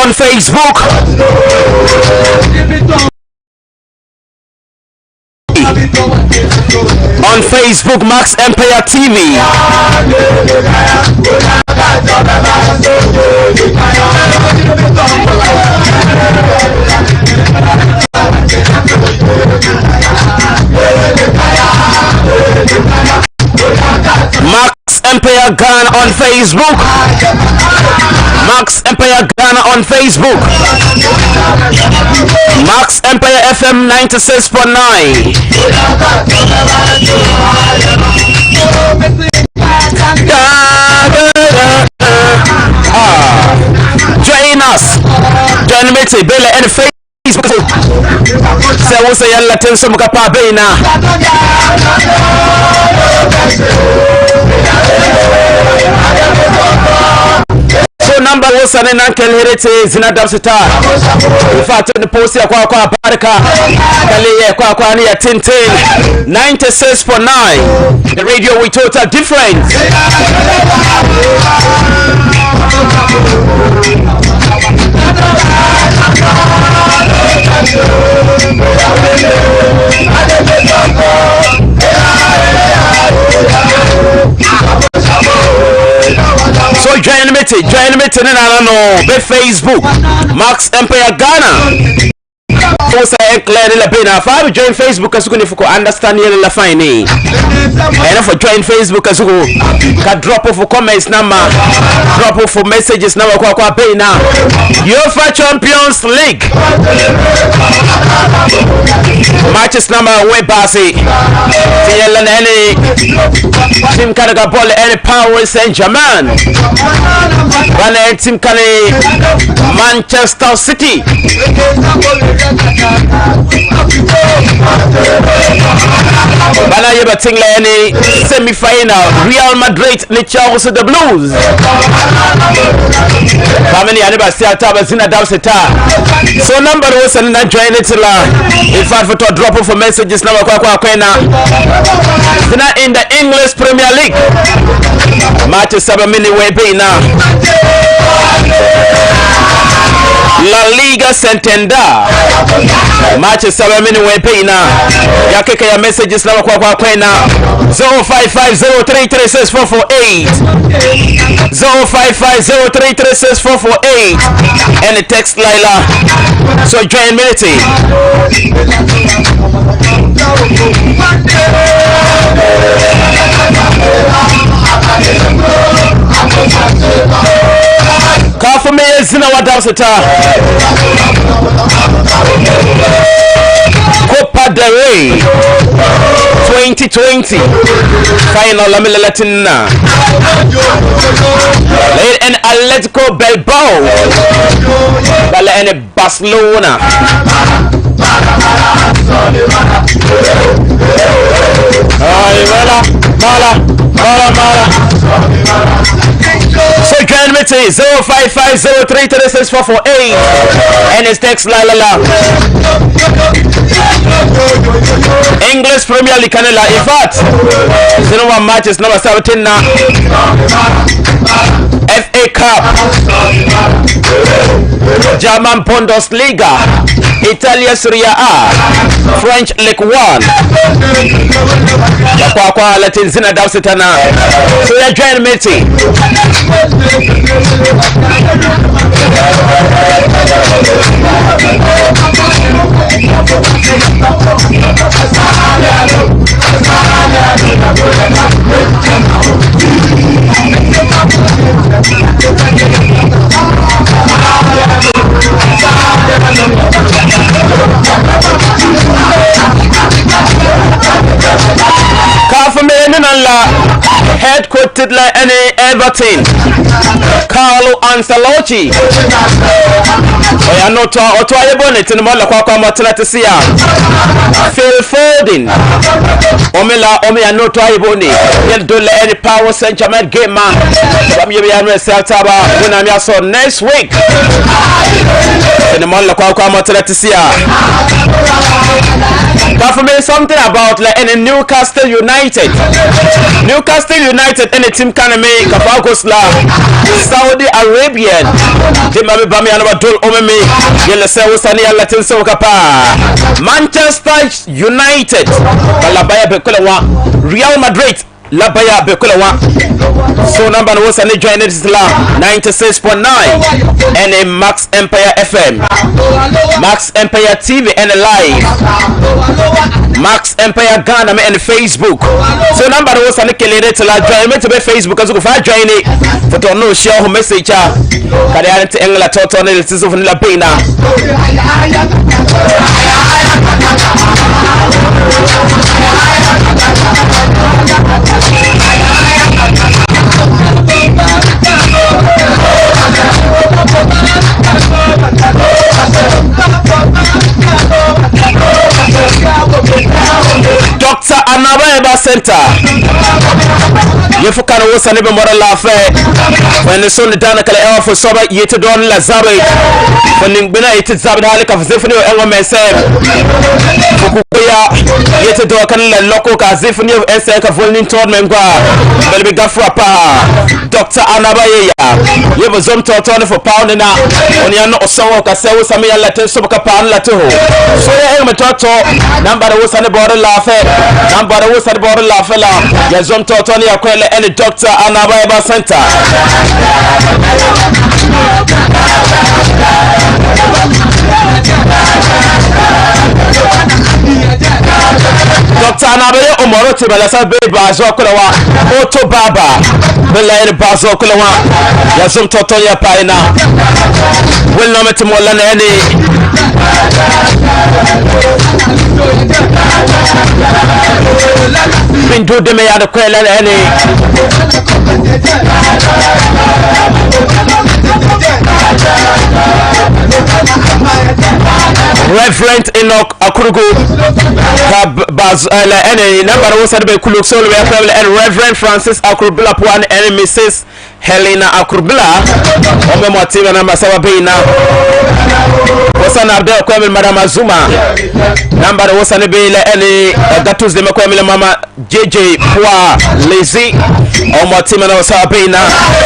on Facebook. On Facebook, Maxx Empire TV. Maxx Empire Ghana on Facebook. Maxx Empire Ghana on Facebook. Maxx Empire FM 96.9. Join us. Join me to Bella and Facebook. Say what's a yalla ten some kapa beina. So number was an uncle heritage in a dubstar. In fact, the post ya kwa baraka. Kale kwa kwa ni ya 96.9. The radio with total difference. So join me today no be Facebook Maxx Empire Ghana. Post a clear la pena. If join Facebook as you can understand here la fine. And for join Facebook as you can drop off comments number, drop off messages number kwa pena. UEFA Champions League matches number way basi. Team Canada ball any Paris Saint-Germain. One team Canada Manchester City. Bana yeba tingla any semi-final Real Madrid ni Chelsea the Blues. Family aneba siata bazina dawseta. So number was and join it la. In fact for to drop off messages number kwa kwena. Zina in the English Premier League. Matches 7 minute way now. La Liga Santander matches 7 minute way now. Yakeke ya messages number kwa kwena 0550336448 0550336448 and the text Lila. So join me. Coffee me is in our dowseta. Copa del Rey 2020 final Lamela Latina. And Atletico Bilbao and Barcelona. So join me to 0550336448 and it's text la. English Premier League Canela. In fact, 01 matches number 17 now. FA Cup, German Bundesliga, Italia Serie A, French League 1. Kwa Latin zina dawsitana. So ya join me. Headquartered like any Everton, Carlo Ancelotti. I know to bonnet in the Mola Quaka Matlatisia. Phil Foden. Omela Omea no to Iboni. You'll do any Power Saint-Germain game man. From you and Celtaba when I'm your son next week. In the Mola Quaka Matlatisia. for me something about like in Newcastle United. Newcastle United any team can make Kapagosla Saudi Arabian. Timami Bami Anabadul Omemi Yella Sawsani Latin Sokapa Manchester United Labaya Bekulawa Real Madrid Labaya Bekulawa. So number was an joined Islam 96.9 and a Maxx Empire FM, Maxx Empire TV and a live, Maxx Empire Ghana and Facebook. So number was an calculated to join me to be Facebook as if I join it for to know share who message Karian to England Toton and the of La Pena. Dr. Anabeba Center. Yefuka na wosa nebe mora lafe. When the son dana kala ewa for soba yete don la zabe. When ningbina yete zabe hali ka zifuni o engo mesem. Fukuya yete do kan la loko ka zifuni o ense ka volnin tord mengwa. Belbe gafra pa. Dr. Anabaya yebo zom totone for pound na. Oni ano osawo ka sewo sami ya latin soba ka pound la toho. So ya engo metoto namba na wosa ne bora lafe. Namba na wosa ne bora lafe la. Ya zom totone ya kwele any Dr. Anabaya Center. Dr. Anabaya Omoro Tibala Sabe Bazo Kulawa Auto Baba Bela Bazo Kulawa Yazum Toto ya Paina Will not met more than any Been do them at the Quella any Reverend Enoch Akurugu any number was said by Kuluk Sol and Reverend Francis Akurubila Puan and Mrs. Helena Akurubila Ome Motiva number Sababina was an Abdel Kwame Madame Azuma number was an Ebele any Gatus de Makwamila Mama JJ Pua Lazy or Motima Sabina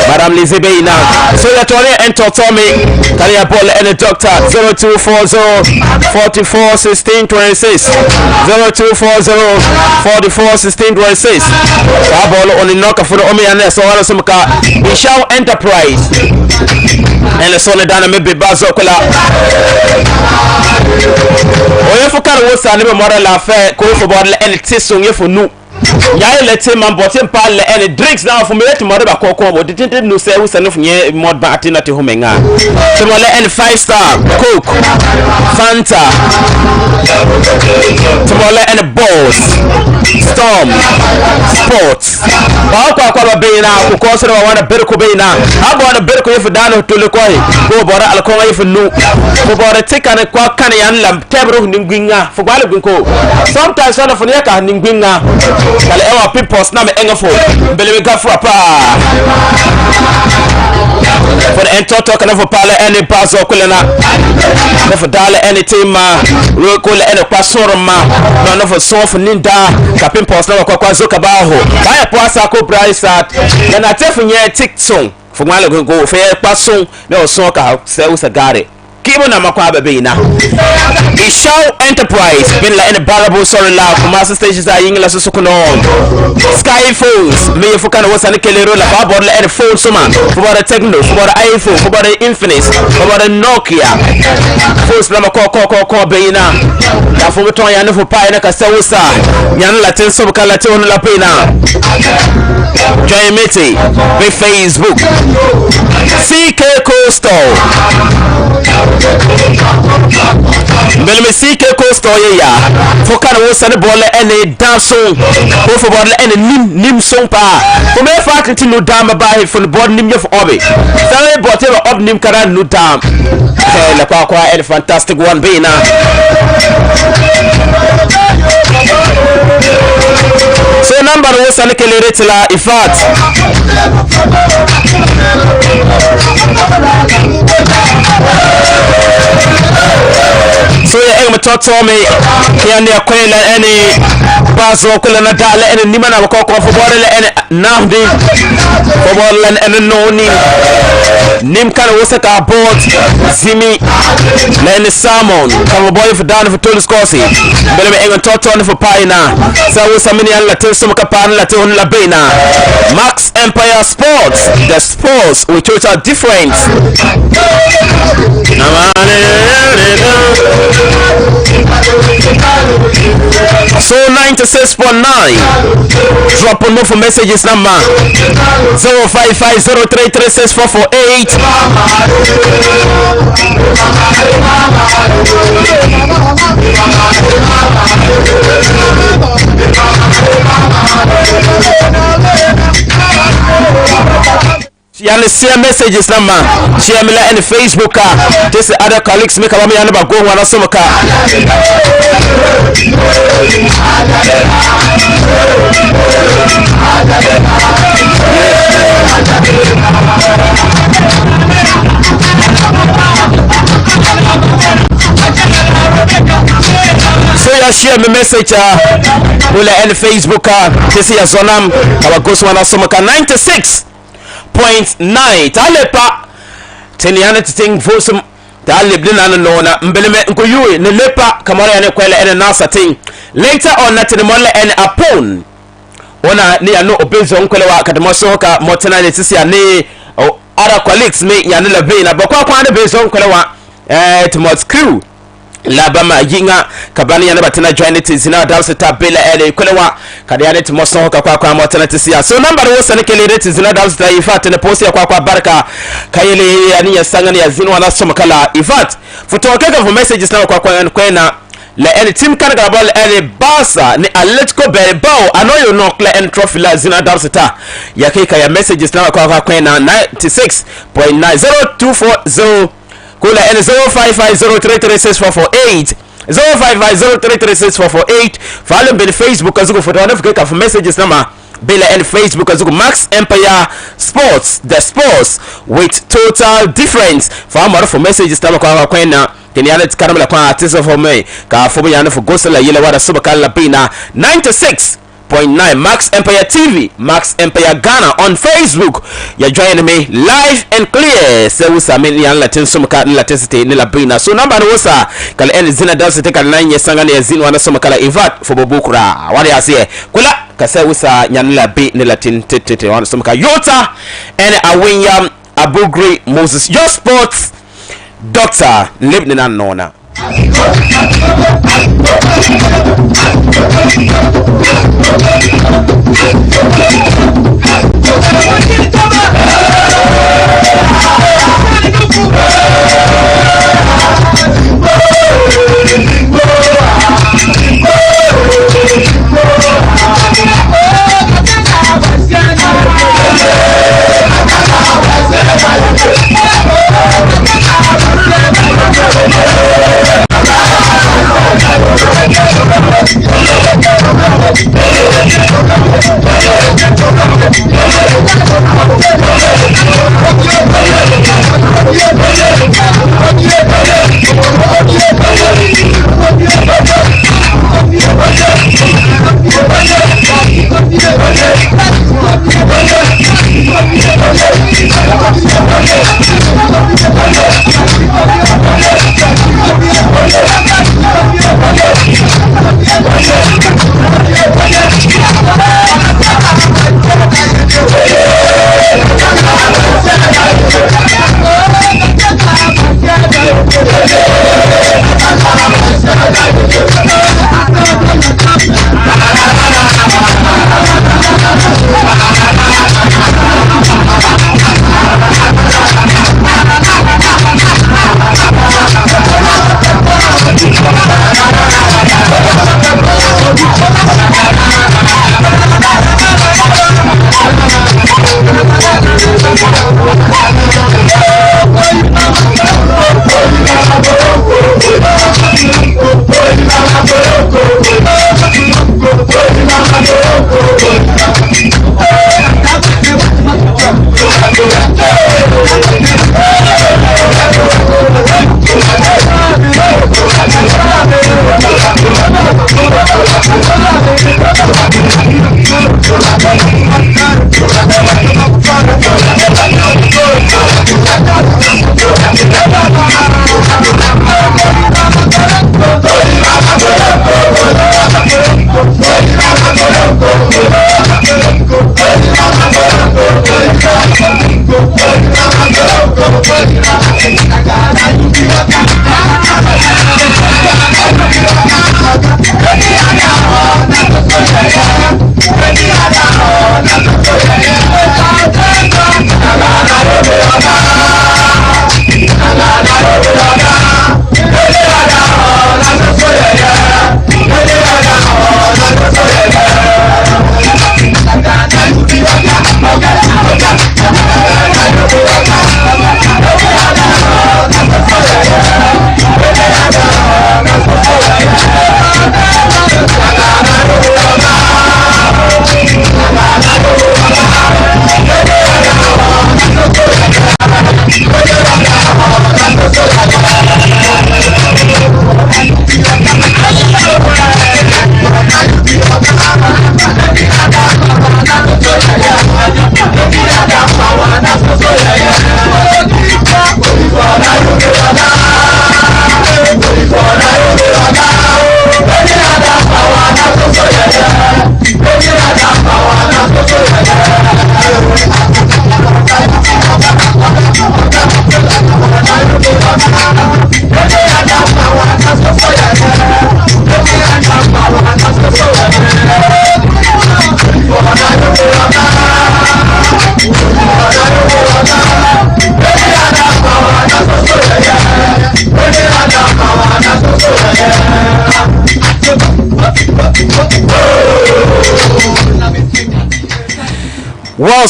Madame Lizzie Baina. So you're Tony and Totomi Kalia Ball and a doctor 0240 44 16 26 0240 44 16 26 Abolo on the knock for the Omi and so on some car Bishao Enterprise and the Solidana maybe Bazokola Oyefuka was a never model affair call for bottle and it is so for no Yaya let him and bought him pal and drinks now for me to mother cocoa but didn't no say who's enough near mod batina to Homenga. So and 5-star Coke Fanta Tomola and a Boss Storm Sports Baka Bena who calls it one a Berko Bena. I bought a Berko if Dano to look away. Go about Alcoa if no go about a tick and a quack canny lamp table Ninginga for Guadalupe. Sometimes one of Niaka Ninginga. Kale ewa people na me engafo bele gafra pa for the entoto kana for pale any pass okulena no for dale any team ro ko le ene kwasoro ma no for so for ninda kapin post na kwa zoka baho baya poasa ko braisat na tefu nye tikson for male go fe kwason na so ka se usagare Kibo na makwa bebina Bishao Enterprise bin la ene barabo sorry la master stations are yingla so kuno Sky phones me fukana wasa ne kelero la babo la ene phone soma for the Techno for the iPhone for the Infinix for the Nokia phones la makwa beina ya for ton ya ne for pa ene ka sewusa nyan la ten so kala te on la pena join me be Facebook CK Coastal Mbele me CK Coastal ya fokana wo sane bole ene danson ko fo bole ene nim son pa ko me fa kan ti no dam ba he fo bole nim yef obe sane bote ba ob nim kara no dam la kwa ene fantastic one be na so number wo sane kelere tila ifat so ya Totomi, Yania Quella, any Basil Kulana Dala, and Nimana Coco for Borel and Nahdi for Borel and Noni Nimkana Wasaka Boat, Zimi, Lenny Salmon, come boy for down for Tulis Corsi, Belly Engan Toton for Pina, Sawasamini Latin Sumakapan Latin Labina, Maxx Empire Sports, the sports with total difference. So 96.9. Drop a note for messages number 0550336448. Share messages number. Share me like any Facebook. This other colleagues make a me another go one or some car. So you share me message. Will any Facebook. This is Zonam. Our ghost one or some car 96.9 talepa teniana ting vosum taleblina no na mbeleme nkoyu ne lepa kamara ya ne kwele ene nasa ting later on na tenimolle ene apon ona ne ya no obezo nkwele wa kademoso ka motena ne sisi ane other colleagues me ya ne labe na bakwa kwa ne bezo nkwele wa tomorrow's crew labama yinga kabani ya batena join it zina dalse tabela ele kwelewa kadiyane timoso kwa motena tisia so number wo sane kele rate zina dalse ifat ne post ya kwa baraka kayele yani ya sanga ya zina wana soma kala ifat foto kaka for messages na kwa na le any team kan ga ball ele basa ni Atletico Bilbao anoyo no kla en trophy la zina dalse ta ya kika ya messages na kwa na 96.9024 Kula N 0550336448 0550336448 follow me on Facebook azuko photo na fika for messages nama Bela and Facebook azuko Maxx Empire Sports the sports with total difference for messages nama kwa kwena keniana tikaramla kwa artist for me ka fobo yana for gosela yele wada subakala bina 96.9 Maxx Empire TV, Maxx Empire Ghana on Facebook. You're joining me live and clear. So we are many Latin Sumaka Latin City in Labina. So number was Kala and Zina does take a 9 years sanga ne Zin wana Sumakala Ivat for Bobukra. What do you say? Kula Kasa Wisa Yanla Be in Latin Tete on Sumaka Yota and Awinyam Abugri Moses. Your sports doctor living in Nona.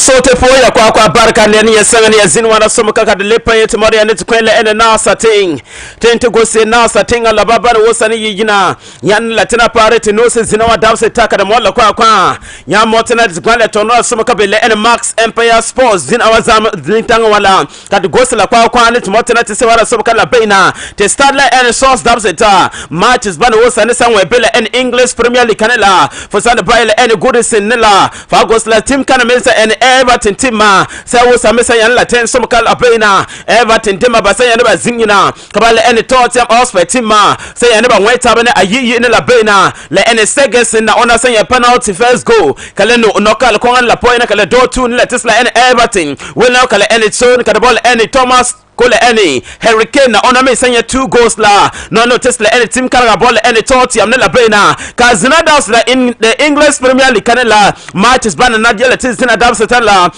sote po ya kwa barka ne ya sanga ne zin wana so maka da lepa yete mari ne tkwele ene na sating tente go se na sating ala baba ne wosani yigina yan latina parete no se zina wa dawse taka da molla kwa ya motena tkwele tono so maka bele ene Maxx Empire Sports zin awazam zintanga wala kad go se la kwa ne motena te se wala so maka la beina te stadla ene source dawse ta matches bana wosani sanwe bele ene English Premier League kanela for sana baile ene goodison nela fa go se la team kana mesa ene Everton tima sai wo same sai yan latin som kal abena Everton tima ba sai yan ba zingina kabale ene Tottenham Hotspur tima sai yan ba weta bane ayiyi ne la bena le ene Segerson na ona sai yan penalty first goal kale no nokal kon la point kale do 2 ne Tesla ene Everton will now kale ene son kale ball ene Thomas Kole any Hurricane na ona me sanya 2 goals la no Tesla any team kala ball any Tottenham ne la bena kazina das la in the English Premier League kanela matches bana na dia la tina dabs la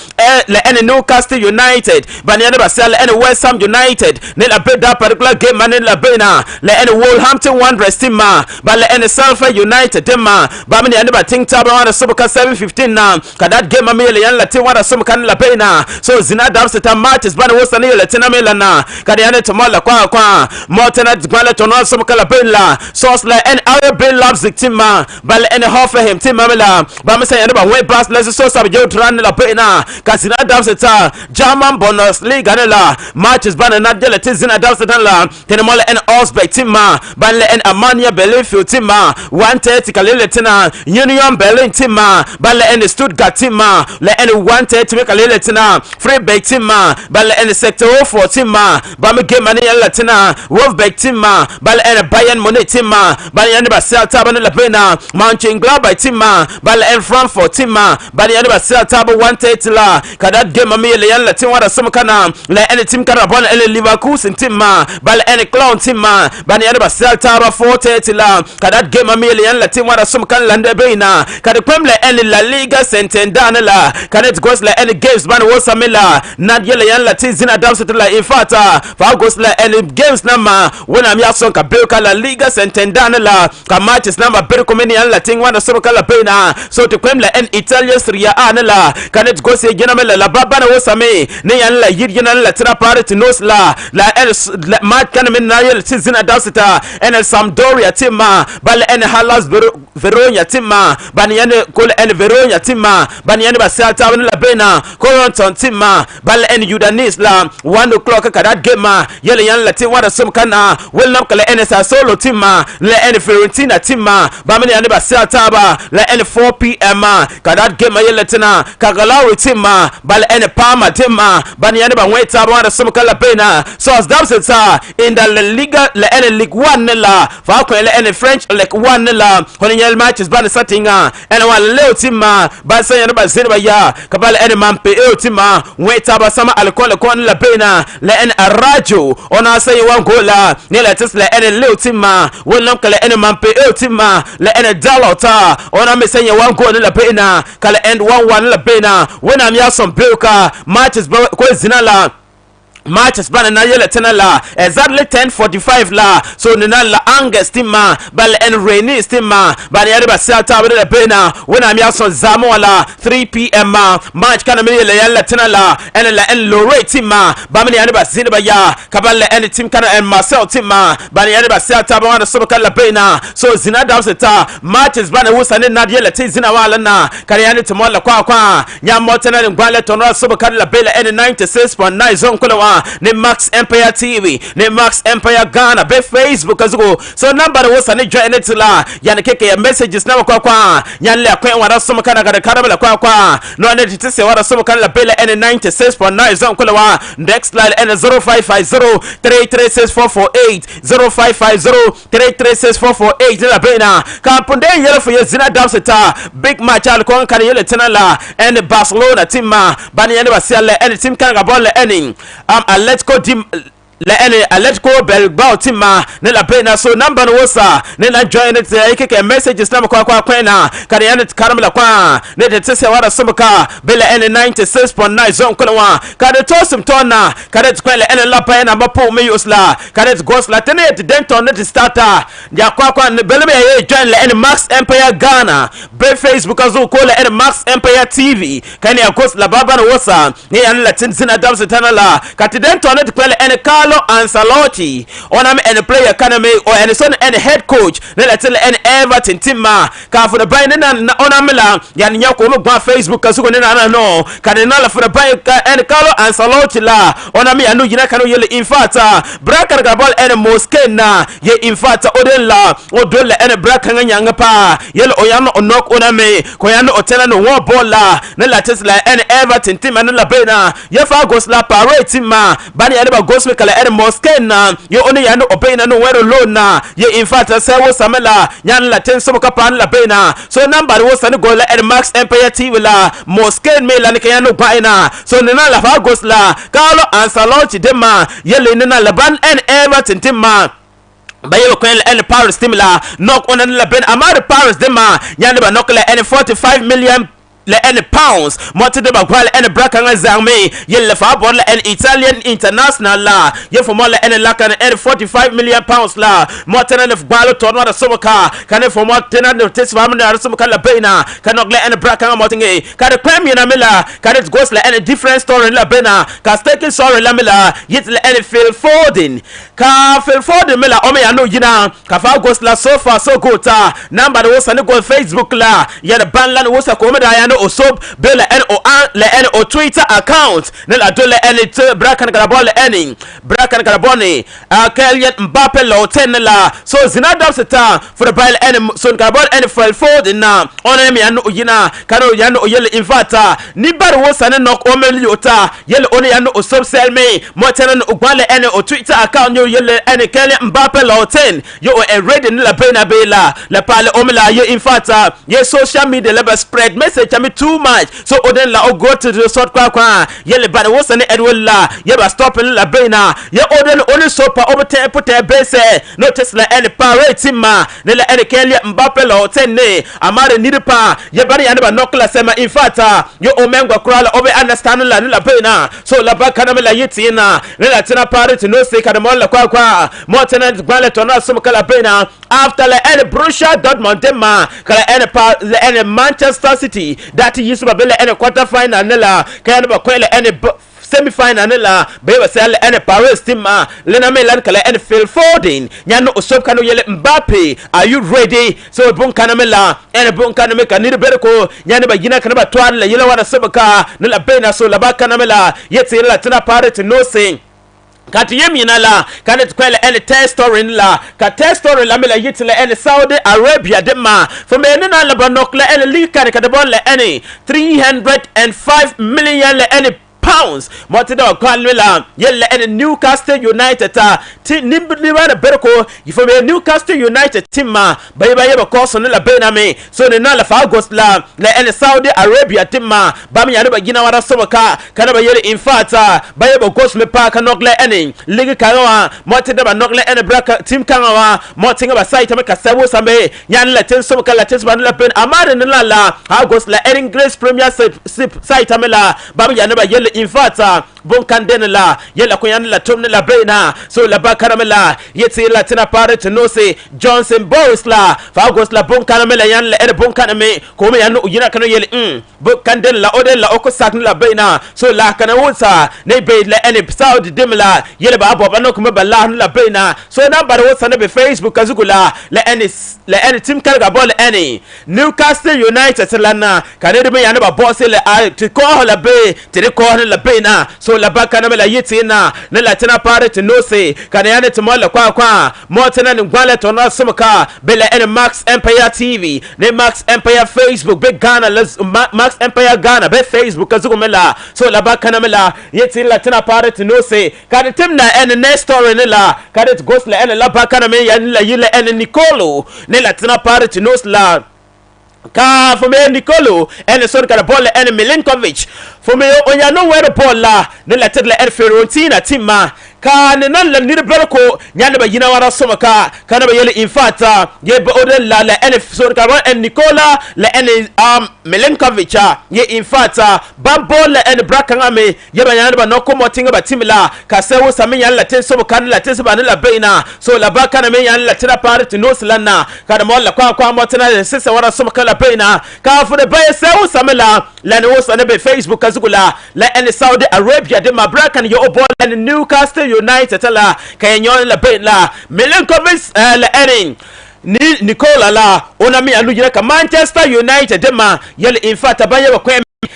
any Newcastle United bana ne basel any West Ham United ne la beda particular game man la bena la any Wolverhampton Wanderers team ma ba la any Salford United team ma ba me ne ba think taba wana subuka 7:15 na ka that game ma me le yan la team wana subuka la bena so zina dabs matches bana wosani la tina me na kadi ane tomola kwa motena gwale tono so kala bella source la en our bill Leipzig timma bal en Hoffenheim timma mela ba me say ba we bas les so sabe jo tran la bena kasina davseta German Bundesliga la matches bana na dele tizina davseta la tenemola en Augsburg timma bal en Arminia Bielefeld timma 130 kalele tina Union Berlin timma bal en Stuttgart timma la en 130 kalele tina Freiburg timma bal en sector 4 timma ba me game mani latina Wolfsburg timma bal en Bayern Munich timma bal en ba Celta ban la bena Mönchengladbach timma bal en Frankfurt timma bal en ba Celta ba 130 la kadat game mami le yan latin wada sum kana la en tim kana bon en Leverkusen timma bal en Cologne timma bal en ba Celta ba 430 la kadat game mami le yan latin wada sum kan lande bena kad kwemle en La Liga Santander la kadet goes la en games ban wo samela nadia le yan latin zina damset la fata fa gosla any games nama wona mi ason ka belka La Liga Santander la ka matches nama berko meni an latin wana so kala pena so to kwem la en Italia Serie A la kanet gose gena mela la baba na wosame ne yan la yirgena la tra party nos la el mat kan men na yel tizina dasita en Sampdoria timma bal en Hellas Verona timma ban yan kol en Verona timma ban yan ba Celta la bena Corentin timma bal en Udinese la 1 o'clock ka that game ma yele yan la tin wada sum kana wel nam kala NSA solo team ma la en Fiorentina team ma ba me yan ba Celta ba la en 4 p.m. ma ka that game ma yele tina ka Galawi team ma ba la en Parma team ma ba yan ba weta ba wada sum kala pena so as dabs in the La Liga la en Ligue 1 la fa ko la en French Ligue 1 la hono yel matches ba satinga en wa leo team ma ba sa yan ba zin ba ya ka ba la en Mampe team ma weta ba sama alcohol ko la pena la en Arajo ona say one goal la ne la Tesla en Leo timma wonam kala en Mampe timma la en Dalota ona me say one goal la pena kala en 1-1 la pena wona mi ason belka matches ko zinala matches bana na yele tena la exactly 10:45 la so nina la Angers timma bal en Rennes timma bana yare ba Celta bana pena wona mi ason zamo la 3 p.m. match kana mi yele yalla tena la en Lorient timma ba mi yare ba zin ba ya kabal en team kana en Marseille timma bana yare ba Celta bana so kala pena so zina dawseta matches bana wusane na yele zina wala na kana yare timola kwa nya motena ngwale tono so kala bela en 96.9 zone kula ne Maxx Empire TV ne Maxx Empire Ghana be Facebook azugo so number wo sane join it la yana keke ya messages na kwa nyanle akwen wara som kana ga karabala kwa no ne tise wara som kana la bela n 96.9 zone kula wa next line n 0550336448 0550336448 la bena kampunde yele for yezina damseta big match al kon kana yele tenala and Barcelona team ma bani yele basele and team kana ga ball any Atletico la ene electrical bell bow timma ne la pena so number no wosa ne na join it ke messages na kwa na kare yana karamla kwa ne de tse wara sumka bela ene 96.9 zone kwa kare to sim tona kare kwa la ene la pa na mapo me usla kare ghost la tene de denton ne starter ya kwa ne bele me join la ene Maxx Empire Ghana be Facebook azu ko la ene Maxx Empire TV kane ya ghost la baba no wosa ne yana la tinzina damse tanala kate denton ne kwa la ene Ancelotti on am any player can me or any son any head coach let tell any Everton team ma ka for the buy na on amela yan nyako mo gba Facebook kasu na no can na la for the buy any Carlo Ancelotti la on am ya no yina kan yele in fact braka ga ball any Mosque na ye in fact oden la odola any braka nyanga pa yele oyano onok on me ko yano otena no wo ball la na la tesla any Everton team na la bena ye fa go la parade team ma bani ya ba gospel kala Mosque na yo oni ya no obeyna no wero loan na ye in fact say wo samela nyan la ten so ka pan la bena so number wo sani go la Maxx Empire TV la Mosque me la ne kan no baina so ne na la fa gosla Carlo Ancelotti de ma ye le ne na la ban en Everton tim ma baye ko en Paris tim la knock on la ben amare Paris de ma nyan ba knock la en 45 million le any pounds mote de bagwal any braka nga zame ye le fa bon le any Italian international la ye for more le any la kan any 45 million pounds la mote na le gbalo to no da soboka kan for more tena de tes fa na soboka la beina kan no le any braka nga mote nge kan premier na mela kan it goes le any different story la bena ka taking story la mela yet le any Phil Foden mela o me ya no yina ka fa goes la so far so good number wo sane go Facebook la ye the ban la wo sa ko me da ya no osob bela en o an le en o Twitter account ne la dole en brakan garabol en brakan garaboni Kylian Mbappe lo ten la so zinadab seta for the bile en so garabol en Phil Foden na on me anu yina kano ya no yele invata ni bar wo sane nok o meli ota yele on ya no osob sell me mo ten no gwale en o Twitter account yo yele en Kylian Mbappe lo ten yo o ready ni la bena bela la pale o mela ye invata ye social media le spread message me too much so oden la o go to the sort kwa yele bad wo sane edwel la ye ba stop la bena ye oden only sopa obete put base no tesla any parade timma ne la any Kylian Mbappe la ten ne amare ni pa ye bari ya ne ba nokla sema in fact yo omengwa krala obe understand la ne la bena so la ba kana me la yiti na ne la tina parade no say kada mo la kwa mo tena gwale to na sum kala bena after la any Borussia Dortmund tema kala any Manchester City that used to be any quarter final nela kan ba kwele any semi final nela be ba sel any Paris team lena me lan kala any Phil Foden nyano osob kanu yele Mbappe are you ready so bon kanamela any bon kaname kan ni bereko nyane ba gina kan ba twan la yele wara sabaka nela be na so la ba kanamela yete la tina Paris no saying kati yemina la kanet kwele any test story la ka test story la mela yitile any Saudi Arabia de ma for me na la banokla any league kan ka de bon le any 305 million le any pounds motida kwalwela yelle en Newcastle United nimbi wana berko ifo me Newcastle United team bayeba yeba koso na la bename so ne na la fa August la en Saudi Arabia team ba mi yanu ba gina wara soboka kana ba yele infata bayeba ghost me pa kanokle en ligi kanawa motida ba nokle en braka team kanawa motinga ba site me kasabo sambe yan la ten soboka la tes ba la pen amare na la August la English Premier site amela ba mi yanu ba yele infata bon kandene la yela ko yan la tumne la bena so la ba karamela yeti la tina pare to no say Johnson Boris la fa August la bon karamela yan la e bon kaname ko me yan yina kanu yele bon kandene la odel la oko sakni la bena so la kana wonsa ne be la ene Saudi dimla yele ba abo no ko me ba la la bena so na ba wonsa ne be Facebook azugula la ene team kalga ball ene Newcastle United la na kanede me yan ba boss le to ko la be to ko la bena so la baka na mela yiti na la tina pare to no say kana yana to mola kwa mo tena ni gwale to na sumka bela en Maxx Empire TV ne Maxx Empire Facebook be Ghana Maxx Empire Ghana be Facebook azugo mela so la baka na mela yiti la tina pare to no say kana tim na en next story ne la kana it goes la en la baka na me yan la yile en Nicolo ne la tina pare to no la ka for me Nicolo en so kana ball en Milinkovic for me onya no where the ball la ne letted la Fiorentina timma ka ne nan la ni berko nyane ba yina wara somaka kana ba yele infata ye ba odel la ene so ka en Nicola la ene Milenkovic ye infata ba ball la ene brakanga me ye ba nyane ba no ko motinga ba timla ka se wo sami yan la ten so kan la ten so ba ne la beina so la ba kana me yan la tira part no slana kana mo la kwa motina se wara somaka la beina ka fu de ba se wo samela la ne wo sane be Facebook azugula la ene Saudi Arabia de ma brakan ye obol ene Newcastle United la kayanyon la bet la Milenkovic la erin ni Nicola la ona mi anu ka Manchester United de ma yele infata ba ye ba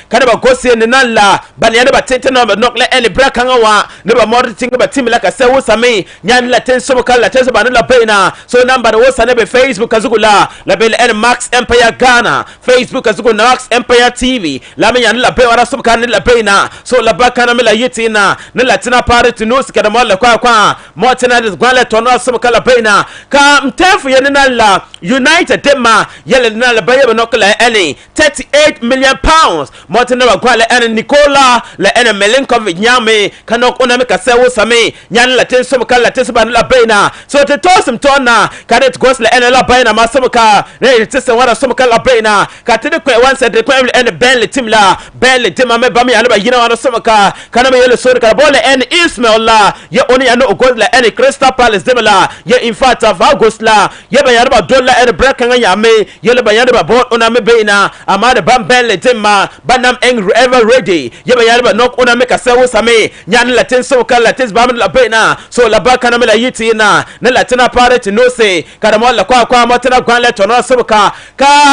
kada ba gosi ne nan la ba ne ba tete no ba nok la ene brakan wa ne ba mor tinga ba tim la ka se wo sami nyan la ten so kala ten so ba ne la beina so number wo sane be Facebook azugula la be ene Maxx Empire Ghana Facebook azugula Maxx Empire TV la me nyan la be wara so kan la beina so la ba kana me la yitina ne la tina pare to no skada mo la kwa mo tina de gwale to no so kala beina ka mtefu ye ne nan la United dema yele nan la ba ye ba nok la ene 38 million pounds Martin wa kwa le ene Nicola le ene Milenkovic nyame kanok ona me kasewo same nyan la ten so ka la ten so ban la beina so te tosum tona kadet gos le ene la beina ma so ka re te se wara so ka la beina ka te de kwa wan se de kwa ene ben le tim la ben le tim me ba me yana ba yina wara so ka kana me yele so ka bole ene Ismail la ye oni yana ogos le ene Crystal Palace de la ye in fact va gos la ye ba yana ba dolla ene break kan ya me yele ba yana ba bot ona me beina amade ban ben le tim ma banam eng ever ready yeba yarba nok ona me kasewo same nyan latin so kala latin ba la beina so la ba kana me la yiti na latina pare to no say kada mo la kwa mo tana gwan le tono so ka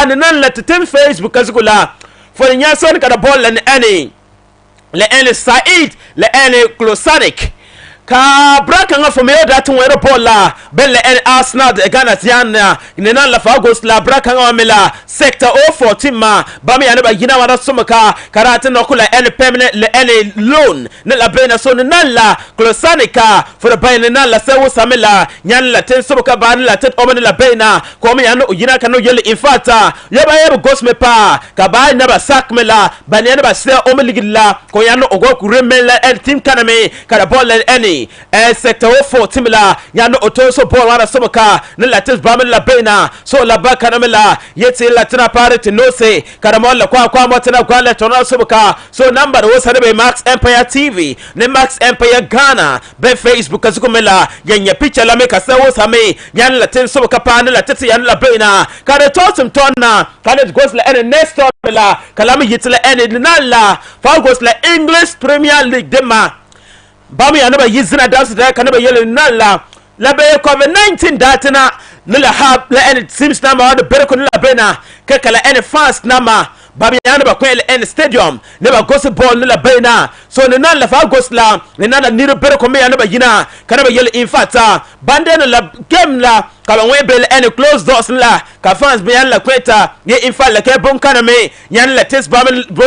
nan latin Facebook azugula for nya so kada ball le ene Said le ene Klosanik ka braka nga fo me da tun wero bola belle en Arsenal de Ghana tiana ne nan la fagos la braka nga mela sector 014 ma ba me yana ba yina wara sumaka karate no kula en permanent le en loan ne la bena so ne nan la Klosanika for the bay ne nan la sewo samela nyan la ten sumaka ba ne la tet o me la bena ko me yana yina kanu yele infata yeba yeba gos me pa ka ba na ba sak mela ba ne ba se o me ligila ko yana ogo kuremela en team kaname kada bola eni sector 14 la ya no otoso ball wara soboka ne latis bamel la beina so la baka na mela yeti latina parity no say karamol la kwa motana kwa le tono soboka so number wo sare be Maxx Empire TV ne Maxx Empire Ghana be Facebook azuko mela yenya picture la meka sawo same yan latin soboka pa ne latiti yan la beina kada totum tonna kada goes la ene next mela kalami yeti la ene nalla fa goes la English Premier League dema bami anaba yizina dance da kanaba yele nalla la be COVID-19 datina nila hab la en teams na ma de berko nila bena ke kala en fast na ma bami anaba ko en stadium ne ba gosi ball nila bena so ne nalla fa gosla ne nalla ni de berko me anaba yina kanaba yele infata bande la game la kaba we bel en close doors la ka fans be yan la kweta ye infa la ke bon kana me yan la tes ba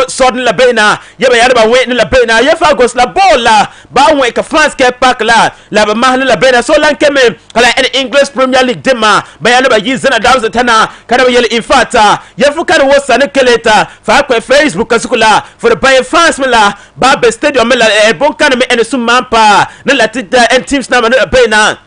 sodin la bena ye ba yarba we ni la bena ye fa gos la bola ba we ka fans ke pak la ba mahna la bena so lan ke me kala en English Premier League dema ba yan ba yizana dawza tana kana ba yele infata ye fu kana wosa ne keleta fa ko Facebook kasukula for the bay fans me la ba be stadium me la bon kana me en sumampa ne la tita en teams na me bena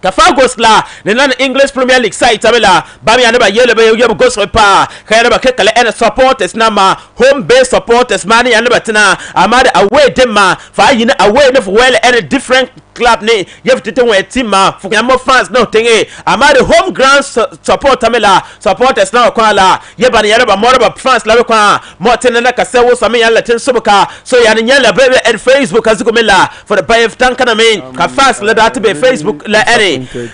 Kafagos la ne nan English Premier League site abela bami anaba yele be yebo gos pa kayana ba kekale en supporters na ma home base supporters mani anaba tina amade away dema fa yina away no for well en different club ne yef tete we team ma fu yamo fans no tenge amade home ground support amela supporters na kwa la yeba ne yaraba more ba fans la kwa mo tene na kasewo sami yan latin subuka so yan nyala be en Facebook azukumela for the bay tankana me ka fans la that be Facebook la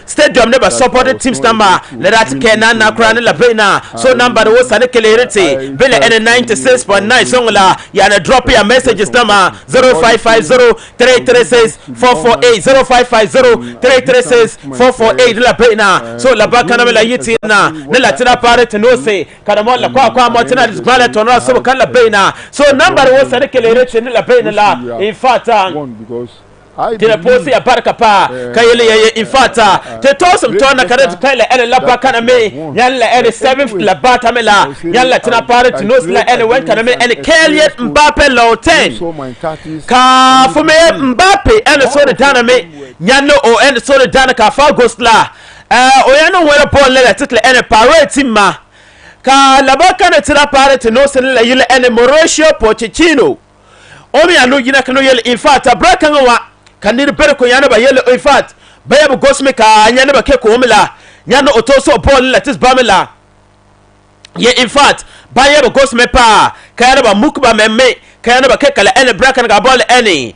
stadium never supported teams number let that Kenan na kran la bena so number wo sane kelerete bele n 96.9 songola yana drop your messages number 0550-336-448 0550-336-448 la bena so la baka na la yiti na ne la tina pare to say kana mo la kwa mo tina dismale to no so kan la bena so number wo sane kelerete ne la bena la in fact because tena posi ya baraka pa kayele ye infata te tosum tona kare to kale ene laba kana me yalla ene 7th laba tamela yalla tena pare to nos la ene wen kana me ene Kylian Mbappe low 10 ka fu me Mbappe ene so de dana me nyano o ene so de dana ka fa gosla o yano wala ball le title ene pare timma ka laba kana tena pare to nos la yile ene Mauricio Pochettino omi anu yina kano yele infata braka wa kanir berko yana ba yele infat baya bu gosme ka nyane ba ke ko omila nyano otoso ball latis bamila ye infat baya bu gosme pa kayana ba mukba memme kayana ba ke kala ene braka ga ball ene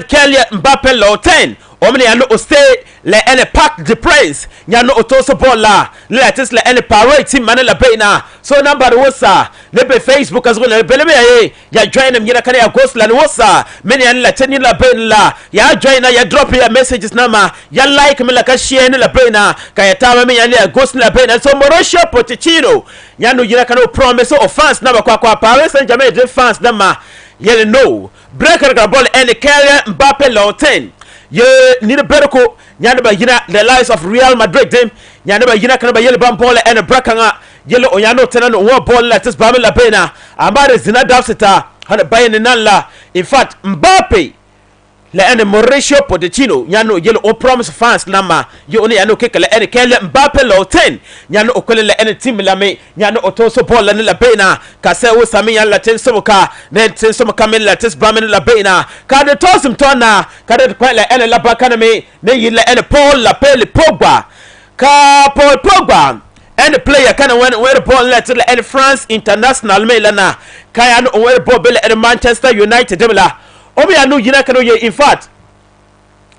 Kylian Mbappe low 10 omni yano oste le ene Parc des Princes nyano otoso ball la latis le ene parade team manela beina so number wosa lebe Facebook azgo le belebe ya join em yina kana ya gosla ni wosa meni an la teni la ben la ya join ya drop ya messages nama ya like me la ka share ni la bena ka ya tama me ya gosla la bena so Mauricio Pochettino nyano yina kana promise of fans na kwa Paris Saint-Germain de fans nama yele no breaker ga ball and Kylian Mbappe low 10 ye ni de berko nyane ba yina the lives of Real Madrid dem nyane ba yina kana ba yele ban ball and breaker yele oyano tena no wo ball la tis bamela bena amare zina dafsita hana bayani nalla in fact Mbappe la ene Mauricio Pochettino nyano yele o promise fans nama yo oni yano kekele ene Kylian Mbappe low 10 nyano okole la ene team la me nyano otoso ball la la bena ka se wo sami yalla ten somuka ne ten somuka me la tis bamela la bena ka de tosum tona ka de kwa la ene la bakana me ne yile ene Paul la pele Pogba ka Paul Pogba and the player kind of where the ball let to the France international me lana kaya no where the ball bele at Manchester United demla obi anu yina kano ye in fact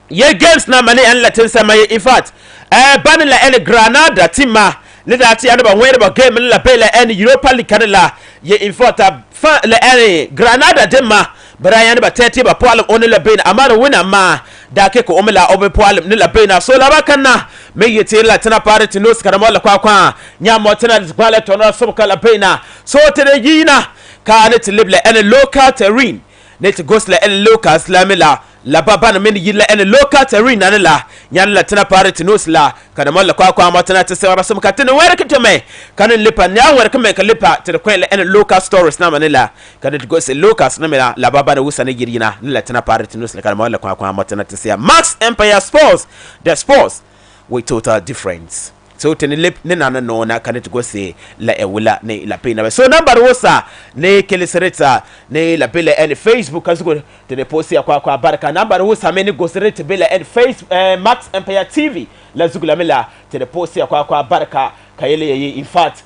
ye games na mane and let sama ye in fact ban la and Granada timma le that ya ba where the game la bele and Europa League kanela ye in fact la and Granada demma Brian ba 30 ba Paul on la ben amana wina ma da ke ko omela obe Paul ni la ben so la bakanna me yete la tana pare tinos karamo la kwa nya mo tana kwale tono so kala bena so tere yina ka ne tilibla en local terrain ne to gosla en local slamila la baba na men yilla en local terrain na la nya la tana pare tinos la karamo la kwa mo tana te sewara sum katene were kitome kanin lipa nya were kame ka lipa te kwele en local stores na manila kanin to gosla local na la baba na wusa ne yirina la tana pare tinos la karamo la kwa mo tana te se Maxx Empire Sports the sports with total difference so teni lip ne nana no na kanet go say la ewula ne la pena so number wosa ne kelisereta ne la bele and Facebook azugo teni post ya kwa baraka number wosa me ne go sereta bele and face Maxx Empire TV la zugula mela teni post ya kwa baraka kayele ye in fact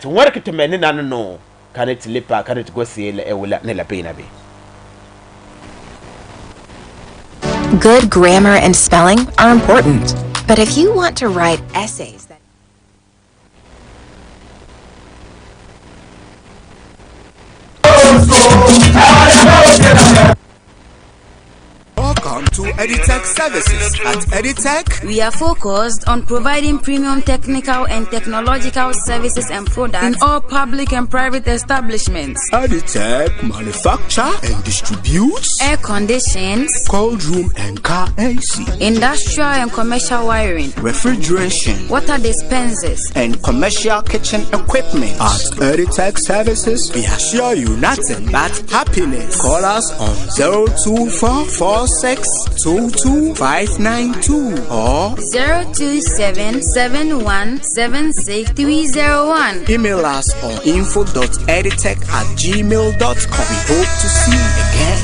to work to me ne nana no kanet lipa kanet go say la ewula ne la pena be. Good grammar and spelling are important, but if you want to write essays that Welcome to EdTech Services. At EdTech, we are focused on providing premium technical and technological services and products in all public and private establishments. EdTech manufacture and distributes air conditions, cold room and car AC, industrial and commercial wiring, refrigeration, water dispensers, and commercial kitchen equipment. At EdTech Services, we assure you nothing but happiness. Call us on 024462252 or 02771763301. Email us on info.edtech@gmail.com. We hope to see you again.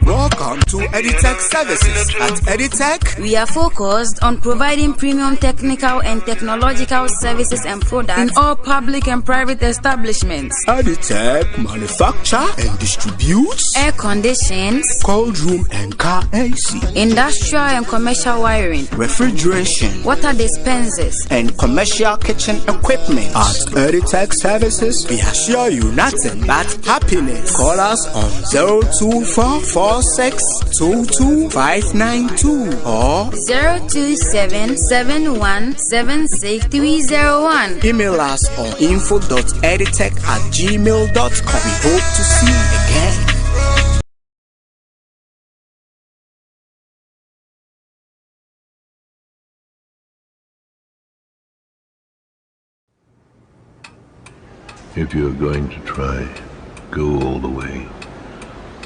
Welcome to EdTech Services. At EdTech, we are focused on providing premium technical and technological services and products in all public and private establishments. EdTech manufacture and distributes air conditions, cold room and car AC, industrial and commercial wiring, refrigeration, water dispensers, and commercial kitchen equipment. At EdTech Services, we assure you nothing but happiness. Call us on 024462252 or 02771763301. Email us on info.edtech@gmail.com. We hope to see you again. If you're going to try, go all the way.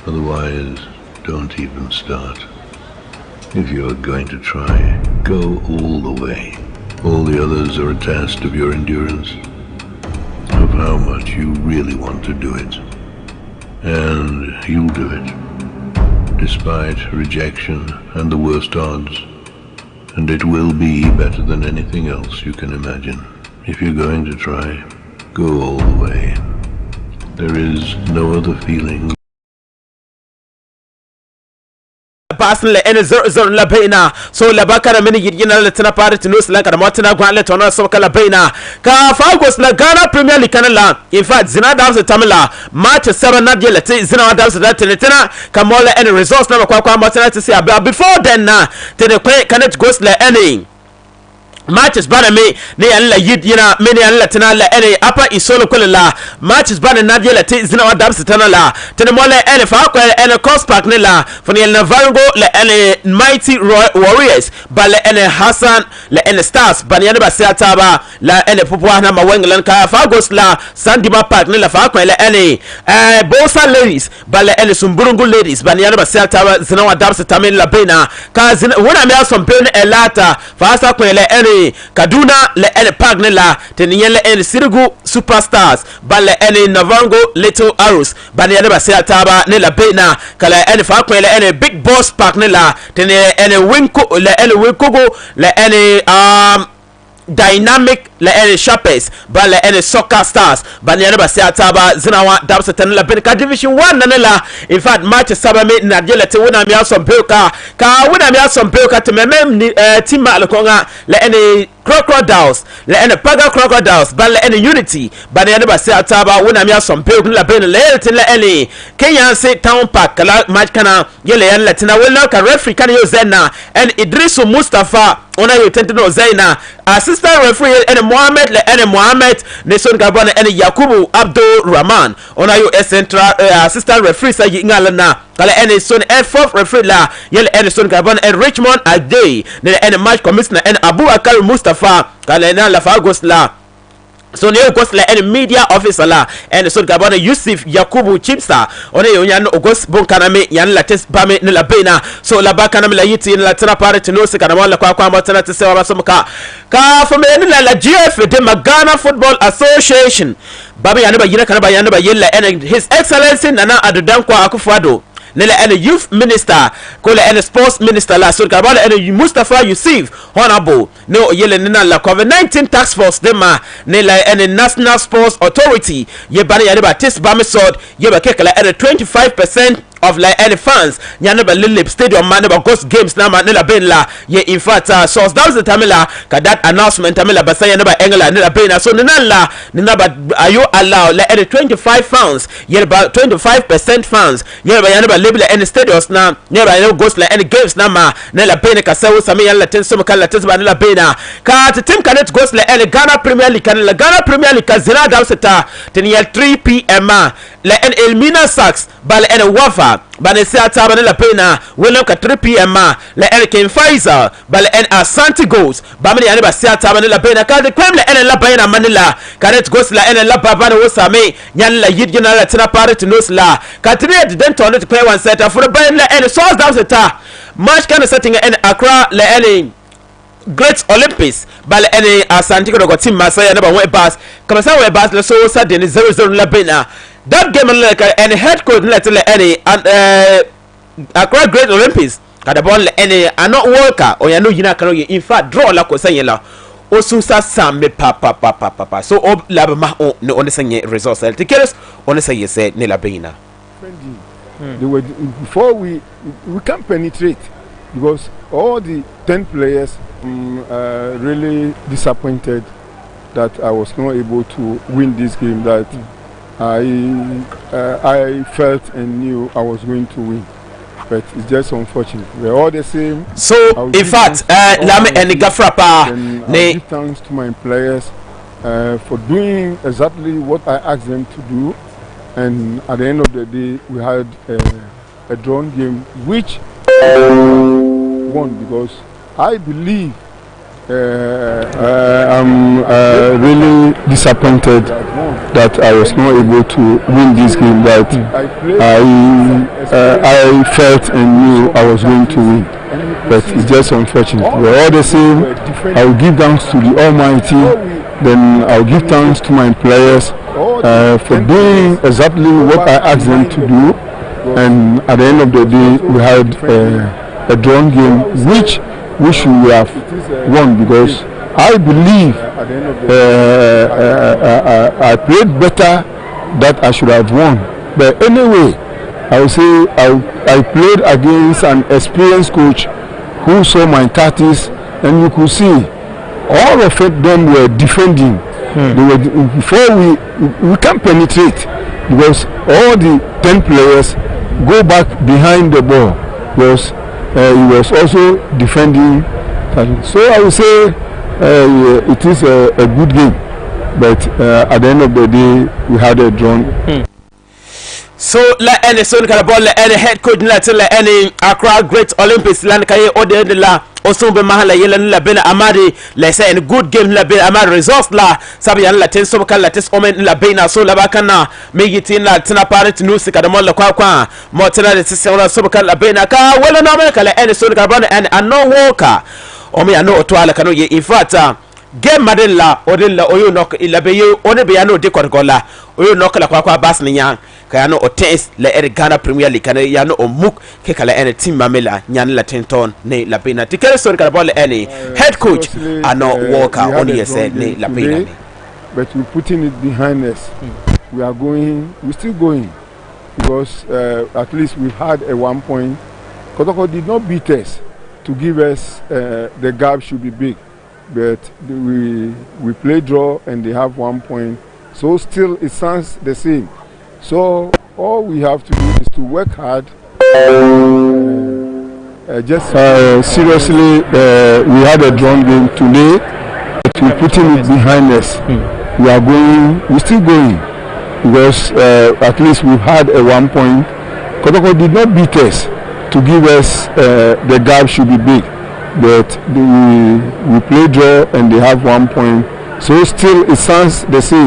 Otherwise, don't even start. If you're going to try, go all the way. All the others are a test of your endurance, of how much you really want to do it. And you'll do it, despite rejection and the worst odds. And it will be better than anything else you can imagine. If you're going to try, go all the way. There is no other feeling. Passing le ene 0-0 la baina so la bakara mini yidina le tana pare to no slanka da motina gwan le tono so kala baina ka fagos la Ghana Premier League kanala in fact zina da se tamila match 7 na de le zina da se da tena ka mola ene results na kwa motina to say before then na tene kanet goes le ene matches bana me ne yan la yid yana me ne yan la tana la ene apa isolo kulala matches bana na de la zina wa dabs tana la tene mo la ene fa ko ene cost park ne la foni el navargo la ene mighty warriors ba la ene Hassan la ene stars bana yana ba siata ba la ene popwa na ma wenglan ka fa gos la Sandima park ne la fa ko la ene Bosa ladies ba la ene Sumburungu ladies bana yana ba siata ba zina wa dabs tamin la bena ka zina wona me asom pen elata fa sa ko la ene Kaduna le ene park ne la teniyen le ene Sirigu superstars ba le ene Navango Little Arrows ba ne ba se ataba ne la bena kala ene fa ko le ene Big Boss park ne la teniyen ene Winko le ene Winkogo le ene Dynamic la ene Sharpers ba la ene Soccer Stars ba ne ba se ataba zinawa dabsa tan la bena ka division 1 na la in fact match saba me na de la te wona mi asom pelka ka wona mi asom pelka te memem team ma alkonga la ene Crocodiles la ene Paga Crocodiles ba la ene Unity ba ne ba se ataba wona mi asom pelka la bena la tin la ene Kenya se Town Park kala match kana yele yan la tina wala ka referee kan yo zena and Idrisu Mustafa ona yo tentino zaina assistant referee ene Mohammed le ene Mohammed ne son gabon ene Yakubu Abdul Rahman ona yo central assistant referee sa yingala na kala ene son fourth referee la yele ene son gabon ene Richmond Ade ne ene match commissioner ene Abu Akar Mustafa kala na la Fagos la so ne ogos la ene media officer la ene son gabon Yusuf Yakubu Chipsa ona yo nyan ogos bon kaname yan la tes bame ne la bena so la ba kaname la yiti la tana pare to no se kana wala kwa motana te se wa somka ka fo me ne la GF de Ghana Football Association baba yana ba yina kana ba yana ba yella ene His Excellency Nana Addo Dankwa Akufo-Addo nele ene youth minister ko le ene sports minister la so ka ba ene Mustafa Yusuf honorable no yele nina la COVID-19 task force de ma ne la ene national sports authority ye ba ya ba tis ba me sod ye ba kekala ene 25% of like any fans nyane ba Lilip Stadium man ba ghost games na man la ben la ye in fact source that was the tamila ka that announcement tamila ba say ba engla ne la ben so nina ba ayo allow like any 25 fans ye ba 25% fans ye ba yana ba label any stadiums na ye ba no ghost like any games na ma ne la ben ka sawu sami yan la ten so ka la tes ba ne la ben ka team cannot ghost like any Ghana Premier League kan la Ghana Premier League ka zina da seta ten ye 3 pm la en Elmina Sax ba la en Wafa bane se ataba ne la pena welem ka 3 pm la Eric Pfizer ba la en Asante Goals ba me ne ba se ataba ne la pena ka de kwem la en la bayna manila kanet goes la en la baba ne wosame nyan la yid gina la tina pare to nos la ka trade den to ne play one set for ba la en source down seta match kind of setting en Accra la en Great Olympics ba la en Asante go team Masaya ne ba we pass kama sa we pass le so sa de 0-0 la pena that game like any head coach let any Accra Great Olympics kada bon any not worker or you know you not in fact draw la ko sanye la o susa sambe papa so ob la ma on ne on sanye results el tickets on sanye said ne la bena they were before we can't penetrate because all the 10 players really disappointed that I was not able to win this game that I felt and knew I was going to win, but it's just unfortunate. We're all the same. So, in fact, Lame and Gafrapa, I give thanks to my players for doing exactly what I asked them to do, and at the end of the day, we had a drawn game, which won because I believe I'm really disappointed that I was not able to win this game, but I felt and knew I was going to win. But it's just unfortunate. But all the same, I will give thanks to the Almighty, then I'll give thanks to my players for doing exactly what I asked them to do. And at the end of the day, we had a drawn game, which we should have won, because I believe I played better that I should have won. But anyway, I will say I played against an experienced coach who saw my tactics, and you could see all of them were defending. They were, before we can't penetrate, because all the 10 players go back behind the ball, because he was also defending. So I would say it is a good game, but at the end of the day we had a drawn. So la any son kala ball la any head coach la tell any Accra Great Olympics lan kay ode de la osun be mahala yelan la bena amadi la say any good game la bena amadi results la sabi yan la ten so kala tes omen la bena so la bakana me yitin la tina parent news ka mo la kwa mo tina de se wala so kala bena ka wala no me kala any son kala ball and no walker o me ano otwala kanu ye in fact game madella odella oyo nok ilabe one be ano de korgola oyo nok la kwa bas ni yan kaya no otens la Ghana Premier League kana ya no omuk ke kala ene team mamela nyan la tenton ne la pena tikere so kala ball ene head coach ano walker on here said ne la pena, but we're putting it behind us. We're still going, because at least we've had a 1 point. Kotoko did not beat us to give us the gap should be big, but we play draw and they have 1 point, so still it sounds the same. So all we have to do is to work hard. Seriously, we had a drawn game today, but we're putting it behind us. We're still going, because at least we've had a 1 point. Kotoko did not beat us to give us the gap should be big, but we play draw and they have 1 point, so still it sounds the same.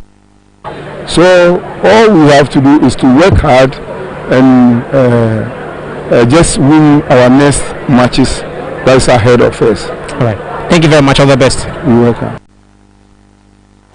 So all we have to do is to work hard and just win our next matches that's ahead of us. All right. Thank you very much. All the best. You're welcome.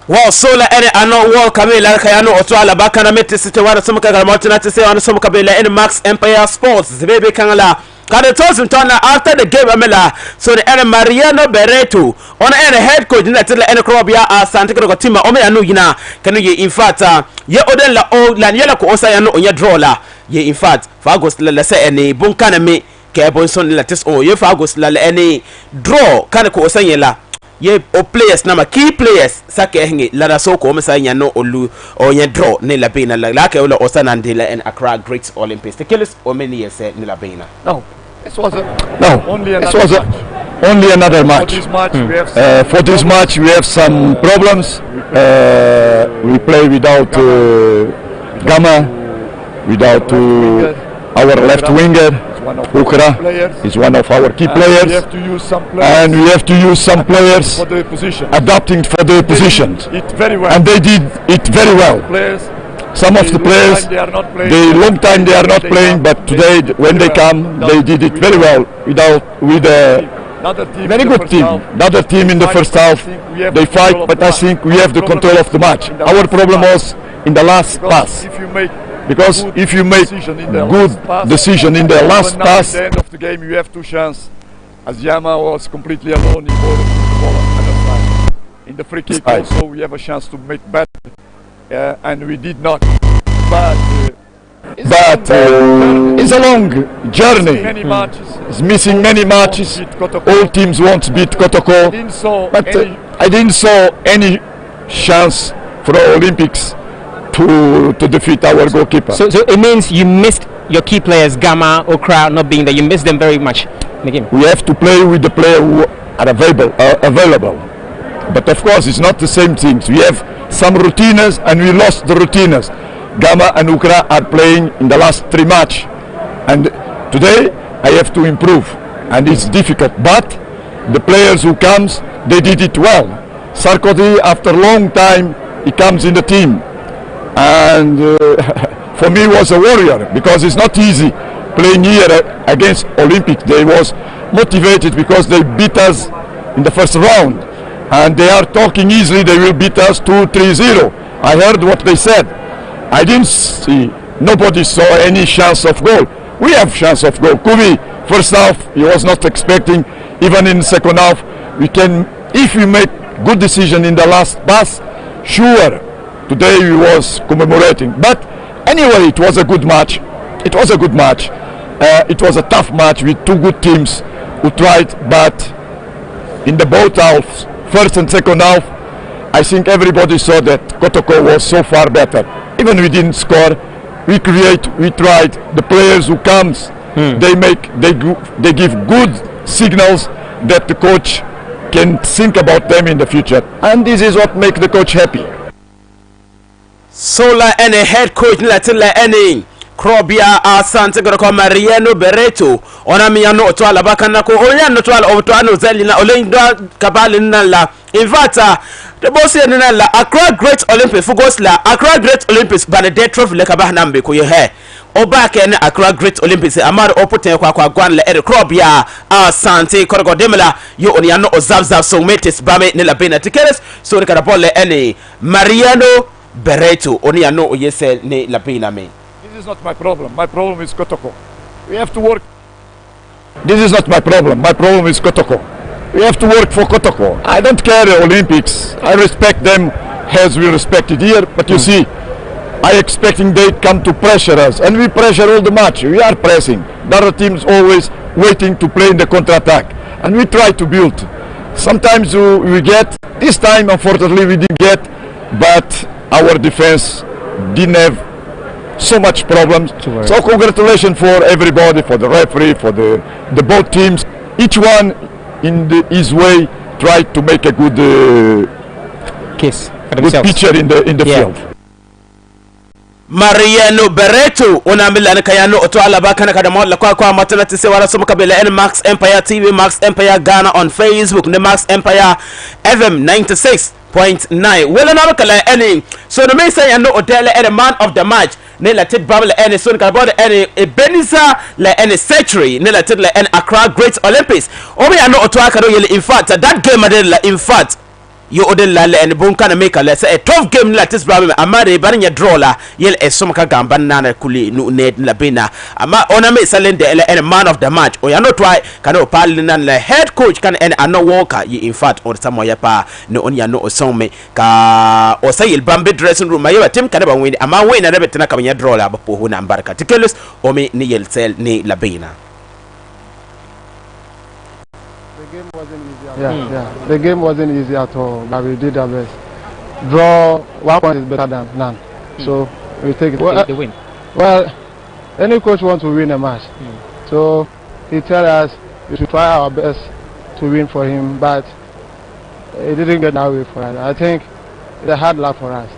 Wow, so la ene ano wall kamela kayano otwala bakana mete site wara somuka galmotina tese wana somuka bela ene Maxx Empire Sports zibebe kangala kada tosin tona after the game amela so the ene Mariano Bereto on ene head coach na tele ene krobia asante ko tima ome anu yina kanu ye in fact ye oden la o la yela ko osa yano onya draw la ye in fact fa August la se ene bunkana me ke bonson la tes o ye fa August la ene draw kana ko osa yela ye o players na ma key players sake hingi la so ko mesa nya no olu o nya draw ne la bena la ke ola osana ndela en Accra Great Olympics the kills o many years ne la bena no this was only another match. For this match we have some problems. We play without Gama, without our left winger Ukra is one of our key players, and we have to use some players adapting for the positions, and they did it very well. Some of the players, they long time they are not playing, but today when they come, they did it very well with a very good team. Another team in the first half, they fight, but I think we have the control of the match. Our problem was in the last pass. Because if you make good decision in the last pass, at the end of the game you have two chances. As Yama was completely alone in the ball in the free kick also we have a chance to make better, and we did not. But it's a long journey. It's missing many matches. All teams want to beat Kotoko, but I didn't saw any chance for the Olympics to defeat our goalkeeper. So it means you missed your key players, Gama, Okra not being there. You missed them very much in the game. We have to play with the player who are available. But of course, it's not the same things. We have some routines and we lost the routines. Gama and Ukra are playing in the last 3 matches, and today I have to improve, and it's difficult. But the players who comes, they did it well. Sarkozy, after a long time, he comes in the team, and for me was a warrior, because it's not easy playing here against Olympic. They was motivated because they beat us in the first round, and they are talking easily they will beat us 2-3-0. I heard what they said. I didn't see, nobody saw any chance of goal. We have chance of goal. Kubi, first half, he was not expecting. Even in second half, we can, if we make good decision in the last pass, sure, today we was commemorating. But anyway, it was a good match. It was a good match. It was a tough match with two good teams who tried, but in the both halves, first and second half, I think everybody saw that Kotoko was so far better. Even we didn't score, we tried. The players who comes, they give good signals that the coach can think about them in the future, and this is what makes the coach happy. So la any head coach la any Krobia Asante Goroko Mariano Bereto Onamiano Otwala Bakanako Oyano Twala Otwano Zelina Olenda Kabalina la Invata the boss la Accra Great Olympics Fugos la Accra Great Olympics Banadet Trophy Lekabahnambe ko ye he Obake ne Accra Great Olympics Amaro Opoten kwa Gwan la Ere Krobia Asante Korgo Demela yo oniano Ozabzab so metis Bame ne la Bena Tikeres so the Karabole any Mariano Bereto oniano Oyese ne la Bena me. This is not my problem. My problem is Kotoko. We have to work. This is not my problem. My problem is Kotoko. We have to work for Kotoko. I don't care the Olympics. I respect them as we respect it here. But you see, I expecting they come to pressure us, and we pressure all the match. We are pressing. The other teams always waiting to play in the counter-attack, and we try to build. Sometimes we get. This time, unfortunately, we didn't get. But our defense didn't have so much problems. So congratulations for everybody, for the referee, for the both teams. Each one in his way tried to make a good good picture in the field. Mariano Bereto Onamila Kayano Otwala Bakana Kadamola Kwa Maternity Sewara Sumkabela and Maxx Empire TV, Maxx Empire Ghana on Facebook, the Maxx Empire FM 96.9. Well, another any so the may say I know Odele and a man of the match. Nela tit babble any soon about any Beniza la any century Nela tit la any Accra Great Olympics. Obi I know Otwaka in fact that game adela in fact you odela and bunka make a let's say a tough game like this babble amare barinya draw la yel e somka gamba nana kuli no ned la bena ama ona me selende and man of the match or you know try can pal nan la head coach can and no walker in fact or samoya pa no on ya no osome ka o say il bambe dressing room mayo team kan ba win ama win na rebet na kamanya draw la ba po hu na mbarka tikelus o me ni yel sel ni la bena. The game wasn't easy at all, but we did our best. Draw 1 point is better than none, so we take it. The win. Well, any coach wants to win a match, so he tells us we should try our best to win for him, but it didn't get that way for us. I think it's a hard luck for us,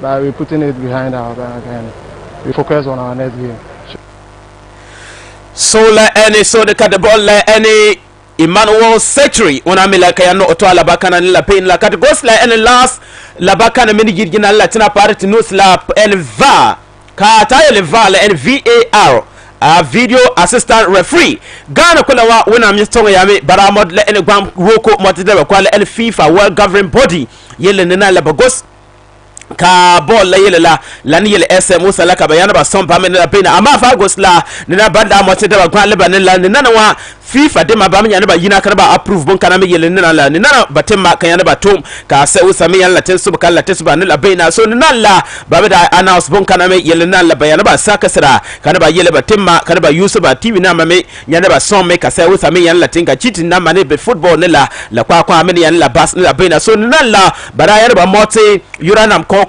but we're putting it behind our back and we focus on our next game. So let any so the cut the ball let any Emmanuel Secretary Onamila Kayano Otwala Bakana la pain la cat goes like any last la Bakana mini gina Latina party no slap and VAR Kataya VAR and VAR video assistant referee Ghana Kulawa when I'm just talking yami Baramod let any gram Roko Motideva Kuala and FIFA well governing body Yelena Labagos ka ball la yele la ni yele SM Musala ka bayana ba son pamene la pena ama fa gosla ni na banda mote de ba kwa le ba ni la ni na wa FIFA de ma ba me ba yina ka ba approve bon kana me yele ni na la ni na batemma kan yana ba tom ka se usame yan la tensu ba kala tensu ba ni la bena so ni na la ba be da announce bon kana me yele na la bayana ba saka sira kana ba yele batemma kana ba yusu ba TV na ma me yana ba son me ka se usame yan la tinga chiti na ma ne be football ni la kwa me yan la bas ni la bena so ni na la bara yana ba mote yuranam ko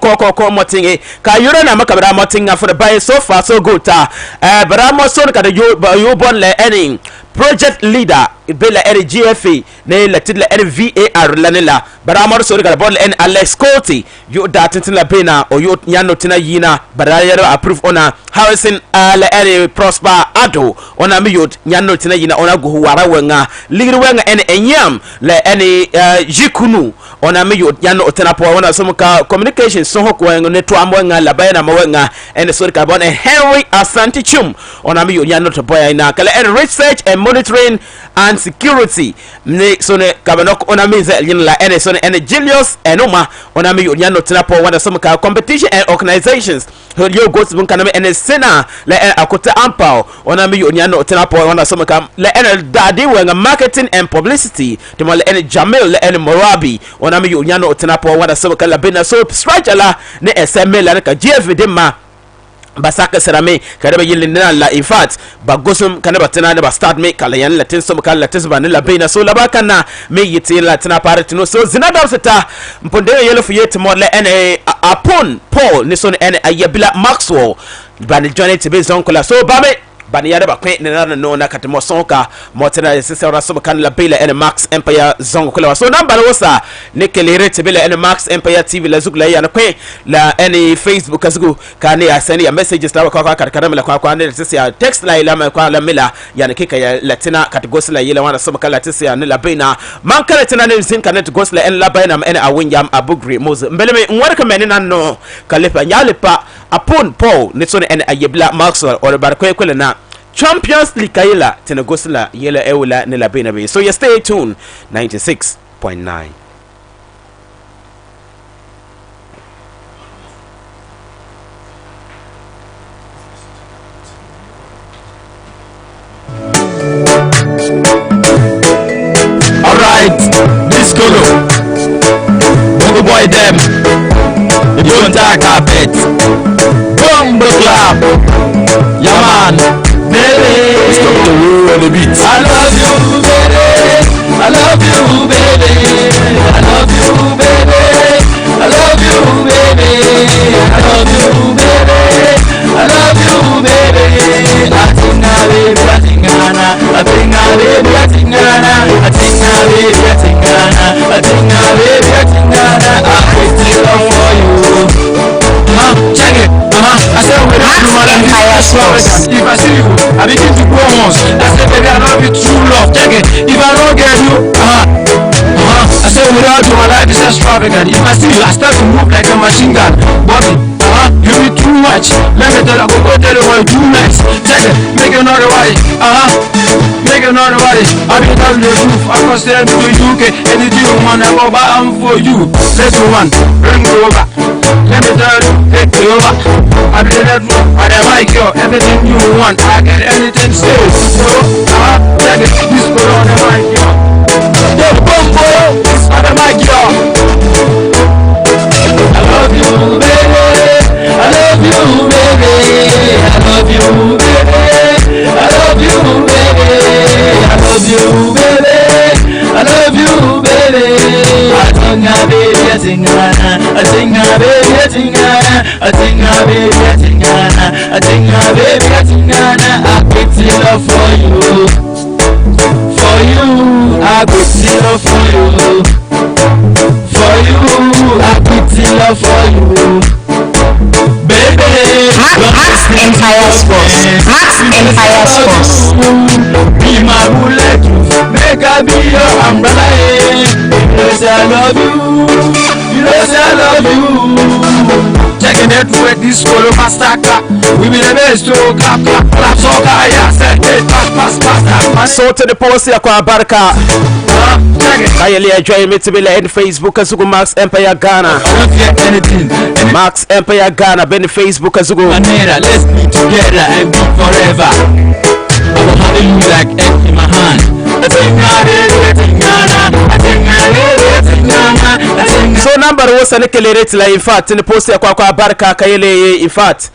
motinge ka yura na makabra motinga for the buy so far so good but I'm also ka the you born le any project leader bela eri GFA ne la tidla eri VAR lanela but I'm also ka born en Alex Coty you that tin la pena or you nyano tina yina but I approve ona Harrison le ene Prosper Ado ona me yod nyano tena yina ona go wara wenga ligiri wenga ene enyam le ene jikunu ona me yod nyano tena po ona so ka communication so ho ko ne to amwenga la bayana mawenga ene so ka bon Henry Asante Chum ona me yod nyano to boy na kala ene research and monitoring and security ne so ne kabanok ona me ze yin la ene so ne ene Julius enoma ona me yod nyano tena po ona so ka competition and organizations yo go to kana me ene sena le akota ampao ona me yonya no tena po ona so meka le ene dadi wenga marketing and publicity to le ene Jamil le ene Morabi ona me yonya no tena po ona so meka la bena so strajala ne SML la ka GF de ma basaka serame kada bayin la in fact bagosum kana batana da ba start me kala yan latin so kala latin ba ne la bena so la bakana me yiti latina party no so zinada seta mponde yelo fuyet mo le ene apon Paul ne so ene ayabila Maxwell ba ne journey to be zonkola so ba me bani yada ba kwen ne no na katimo sonka motena sese ora so kan la bela ene Maxx Empire zongo kula so namba no sa ne kelere te bela ene Maxx Empire TV la zugla ya na kwen la ene Facebook azugu kan ya send ya messages la kwa karkara mela kwa ne sese ya text la ila kwa la mela ya ne kika ya latina kategos la yela wana so kala tese ya ne la bena man kala tena ne zin kan gos la ene la bena ene awinyam abugri moze mbele me nwar ka meni nan no kalepa nyalepa apon Paul ne so ene ayebla Maxwell or barko kwele na Champions League kayela tenegosla yela ewla ne la bena be so you stay tuned 96.9. Alright, this Kolo Bongo boy them the Bonta carpet Bombo club Yaman baby stop the roll on the beat I love you baby I love you baby I love you baby I love you baby I love you baby I love you baby Atinga baby atingana Atinga baby atingana Atinga baby atingana Atinga baby atingana I wait love for you check it I said we don't do more than this if I see you I begin to go once I said baby I love you true love check it if I don't get you I said without you my life is extravagant if I see you I start to move like a machine gun Bobby you be too much let me tell you go tell you what you do next check it make another body make another body I be down the roof I can stay to the UK anything you want I go buy them for you let's go on bring it over let me tell you take it over I be that room I am like you everything you want I get anything still so check it this go on the mic yo the bumbo I am like you I love you baby I love you baby I love you baby I love you baby I love you baby I love you baby Atinga baby atingana Atinga baby atingana Atinga baby atingana Atinga baby atingana I pity love for you I pity love for you I pity love for you baby Maxx Empire Sports. Maxx Empire Sports. Be my bullet, make I be your umbrella. You know say I love you. You know say I love you. Checking it with this Kolo master clap. We be the best to clap, clap, clap. So I said it pass. So to the post ya kwa baraka. Kayeli enjoy me to be like Facebook azugu Maxx Empire Ghana. I don't fear anything. Maxx Empire Ghana ben Facebook azugu. Let's be together and be forever. I will have you like egg in my hand. So number was a nickel like in fact in the post ya kwa baraka Kayeli in fact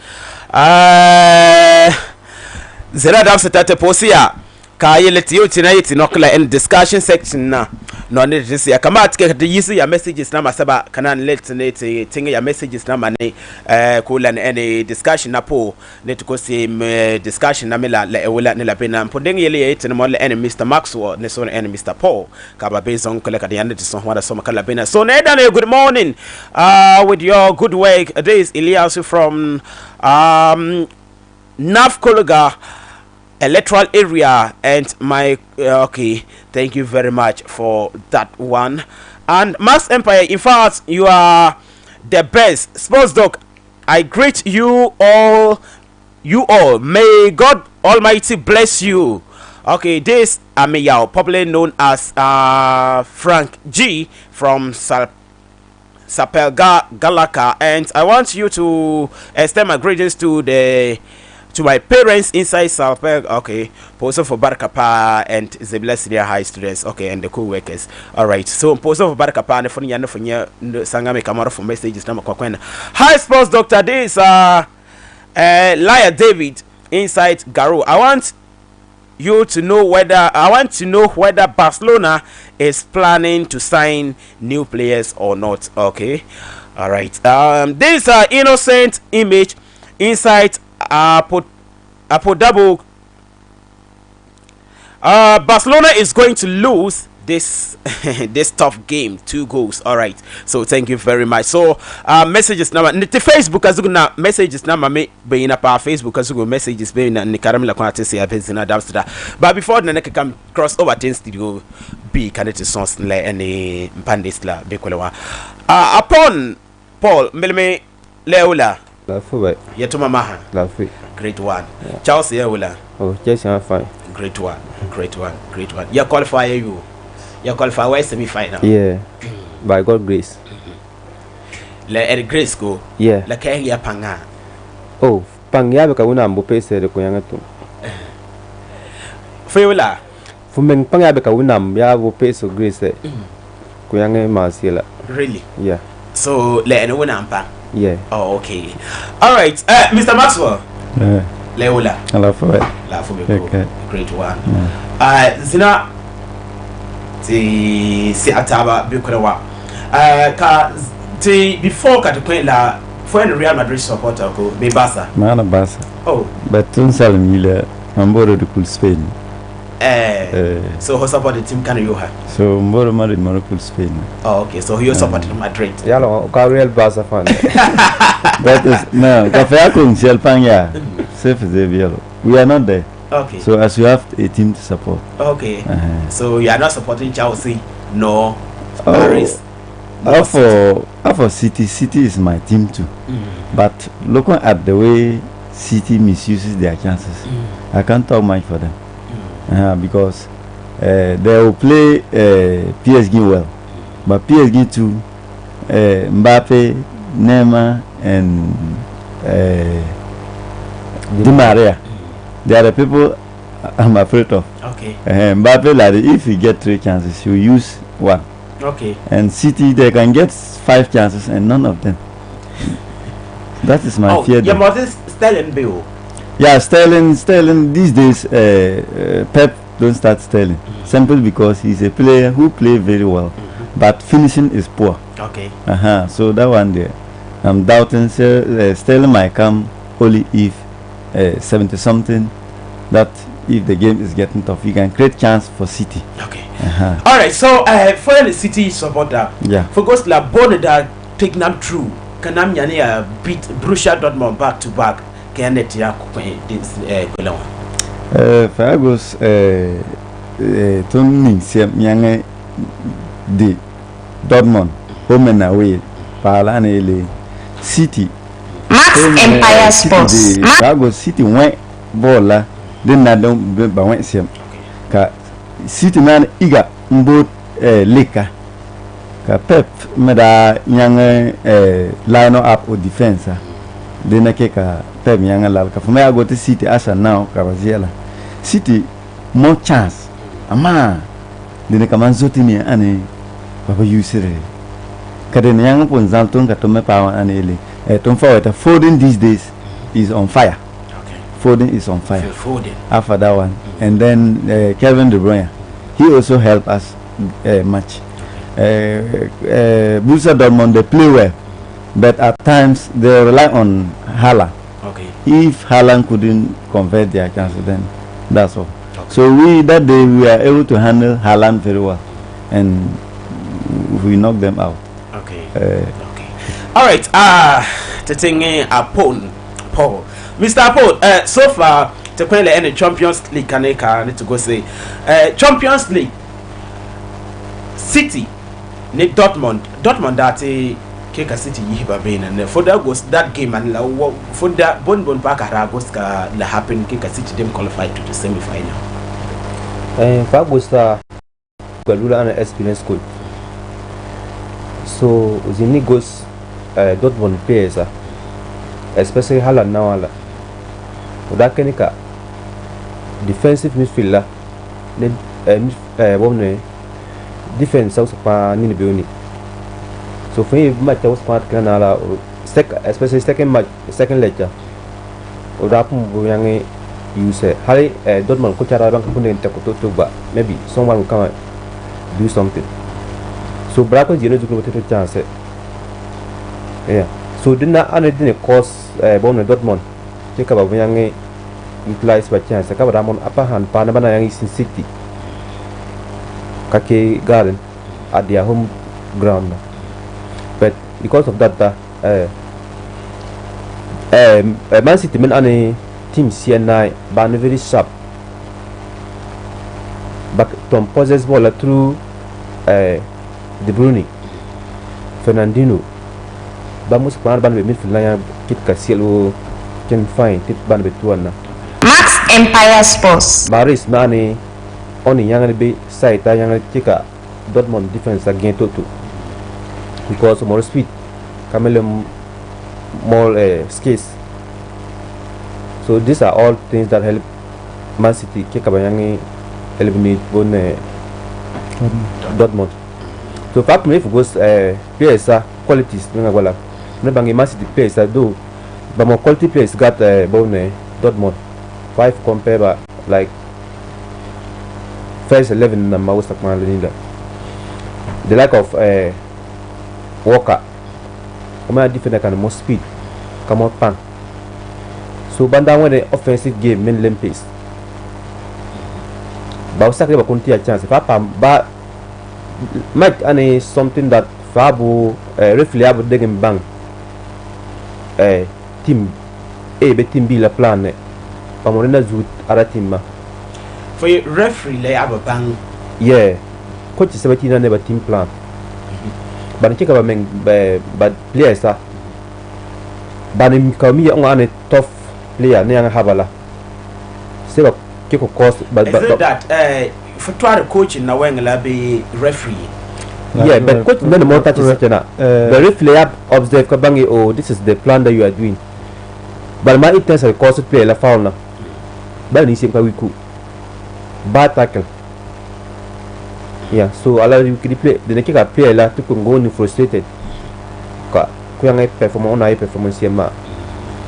zera dam setate post ya Kayeli tiyo tonight nokla in discussion section na no need this ya kama atike the use ya messages na masaba kana let ne tinga ya messages na mane kula any discussion na po net ko see discussion na mela la ewela ne la pena mpondeng yele yete ne mo le any Mr. Maxwell ne so any Mr. Paul kaba based on kala kada yande so wada so makala pena so ne dan good morning with your good work this is Elias from Navkologa electoral area, and my okay, thank you very much for that one. And Maxx Empire, in fact, you are the best sports dog. I greet you all. May God Almighty bless you. Okay, this Amiyao, popularly known as Frank G from Sapelga Galaka, and I want you to extend my greetings to my parents inside Sapelga. Okay, also for Barakapa and Zebla Senior High students. Okay, and the co-workers. All right, so also for Barakapa and for Sangame Kamara for messages. Hi, sports doctor. This Liar David inside Garo. I want to know whether Barcelona is planning to sign new players or not. Okay, all right. This innocent image inside Apodabo. Barcelona is going to lose this this tough game, 2 goals. All right, so thank you very much. So messages now the Facebook as na messages now me be in our Facebook as go messages be na nikaramila kwa tese ya bezina damsda. But before the next come cross over 10 studio be candidate sons le any mpandisla be kwelewa upon Paul melme leula la fuwe yetuma maha la fu great one. Charles leula oh just fine great one. You qualify you qualify why semi-final. Yeah, by God grace. Let grace go. Yeah. La kaya panga. Oh, panga beka una mbope se de kuyanga tu. Fewla. Fumen panga beka una ya mbope so grace kuyanga masila. Really? Yeah. So let anyone ampa. Yeah. Oh, okay. All right. Mr. Maxwell. Yeah. Leola. La fuwe. Okay. Great one. Zina si ataba bikrewa ka before ka to la for the Real Madrid supporter ko be Barca Mana Barca. Oh, but tun salmile amboro de cool Spain. So who support the team can you have? So mboro Madrid moro cool Spain. Oh, okay, so you support Madrid. Yalo ka Real Barca fan. That is no ka fa kun sel panya. Safe Xavier. We are not there. Okay. So as you have a team to support. Okay. So you are not supporting Chelsea, no Paris. For City is my team too. But looking at the way City misuses their chances, I can't talk much for them. Because they will play PSG well, but PSG too, Mbappe, Neymar, and Di Maria. They are the people I'm afraid of. Okay. Mbappe, like, if he get 3 chances, he will use 1. Okay. And City, they can get 5 chances and none of them. That is my fear. Yeah, but this Sterling bill. Yeah, Sterling. These days, Pep don't start Sterling. Simply because he's a player who play very well, but finishing is poor. Okay. So that one there, I'm doubting Sterling might come only if 70 something, that if the game is getting tough, you can create chance for City. Okay. All right. So for the City supporter, yeah, for Ghost La Boneda take them through. Can I beat Borussia Dortmund back to back? Can it ya this Fergus Tony Siam Yang de Dortmund home and away Palanele City Maxx Empire Sports. Fergus City went bola then na don't ba went Siam ka City man iga mbo leka ka Pep meda yang line up o defense then na ka Pep yang la ka for me I go to City as now ka baziela City more chance ama then ka man zotini ani baba usire ka den yang pon zanton ka to me pa ani ele ton forward Foden these days is on fire. Foden is on fire. After that one, and then Kevin De Bruyne, he also helped us much. Borussia Dortmund, they play well, but at times they rely on Haaland. Okay. If Haaland couldn't convert their chances, then that's all. Okay. So that day we are able to handle Haaland very well, and we knocked them out. Okay. Okay. All right. The thing upon Paul. Mr. Paul, so far to play any Champions League can I need to go say Champions League City Nick Dortmund that Keka City yiba been and for that goes that game and for that bon back Aragoska la happen Keka City them qualified to the semi-final. Fagosta Galula and experience coach. So the Nigos Dortmund players especially Haaland now that Kenika defensive midfielder defense also pa nini bioni. So for him match was part kanala especially second leg Odapum Buyangi use Harry Dortmund coach Arabang Kunin Takotoba maybe someone will come and do something. So Braco you know to go to chance. Yeah. So didn't cause Bonne Dortmund take about Buyangi utilize by chance. A couple Ramon upper hand Panabana Yang is in City Kake Garden at their home ground. But because of that, Man City men ane team CNI ban very sharp. But Tom possess ball through De Bruyne, Fernandinho. Bamus ban be midfield line kit Casillo can find it ban be tuana. Max Empire Sports. Maris nani only young be side young chika Dortmund defense again Toto. Because more speed, Camille more skills. So these are all things that help Man City Kekabayangi eliminate Dortmund. So fact me if goes players qualities Man City players do, but more quality players got Dortmund 5 compare like first 11 na most of the lack of Walker, come defender can more speed, come out pan. So banda when the offensive game main lane pace. But sakri ba kunti a chance. If but might any something that Fabu referee abu degen bang team A be team B la plan pamorena zut ara team ma. For you referee lay abu bang. Yeah, coach 17 never team plan. But check about but players but in kami on a tough player ne yang habala say ba kiko cost but that for try coaching na when la be referee. Yeah, but coach no more touches na the referee observe ka bangi oh this is the plan that you are doing but my intense cost player la foul na ba ni sim ka wiku bad tackle. Yeah, so allow you to play. The next player la to go ni frustrated. Ka kuyang performance ma.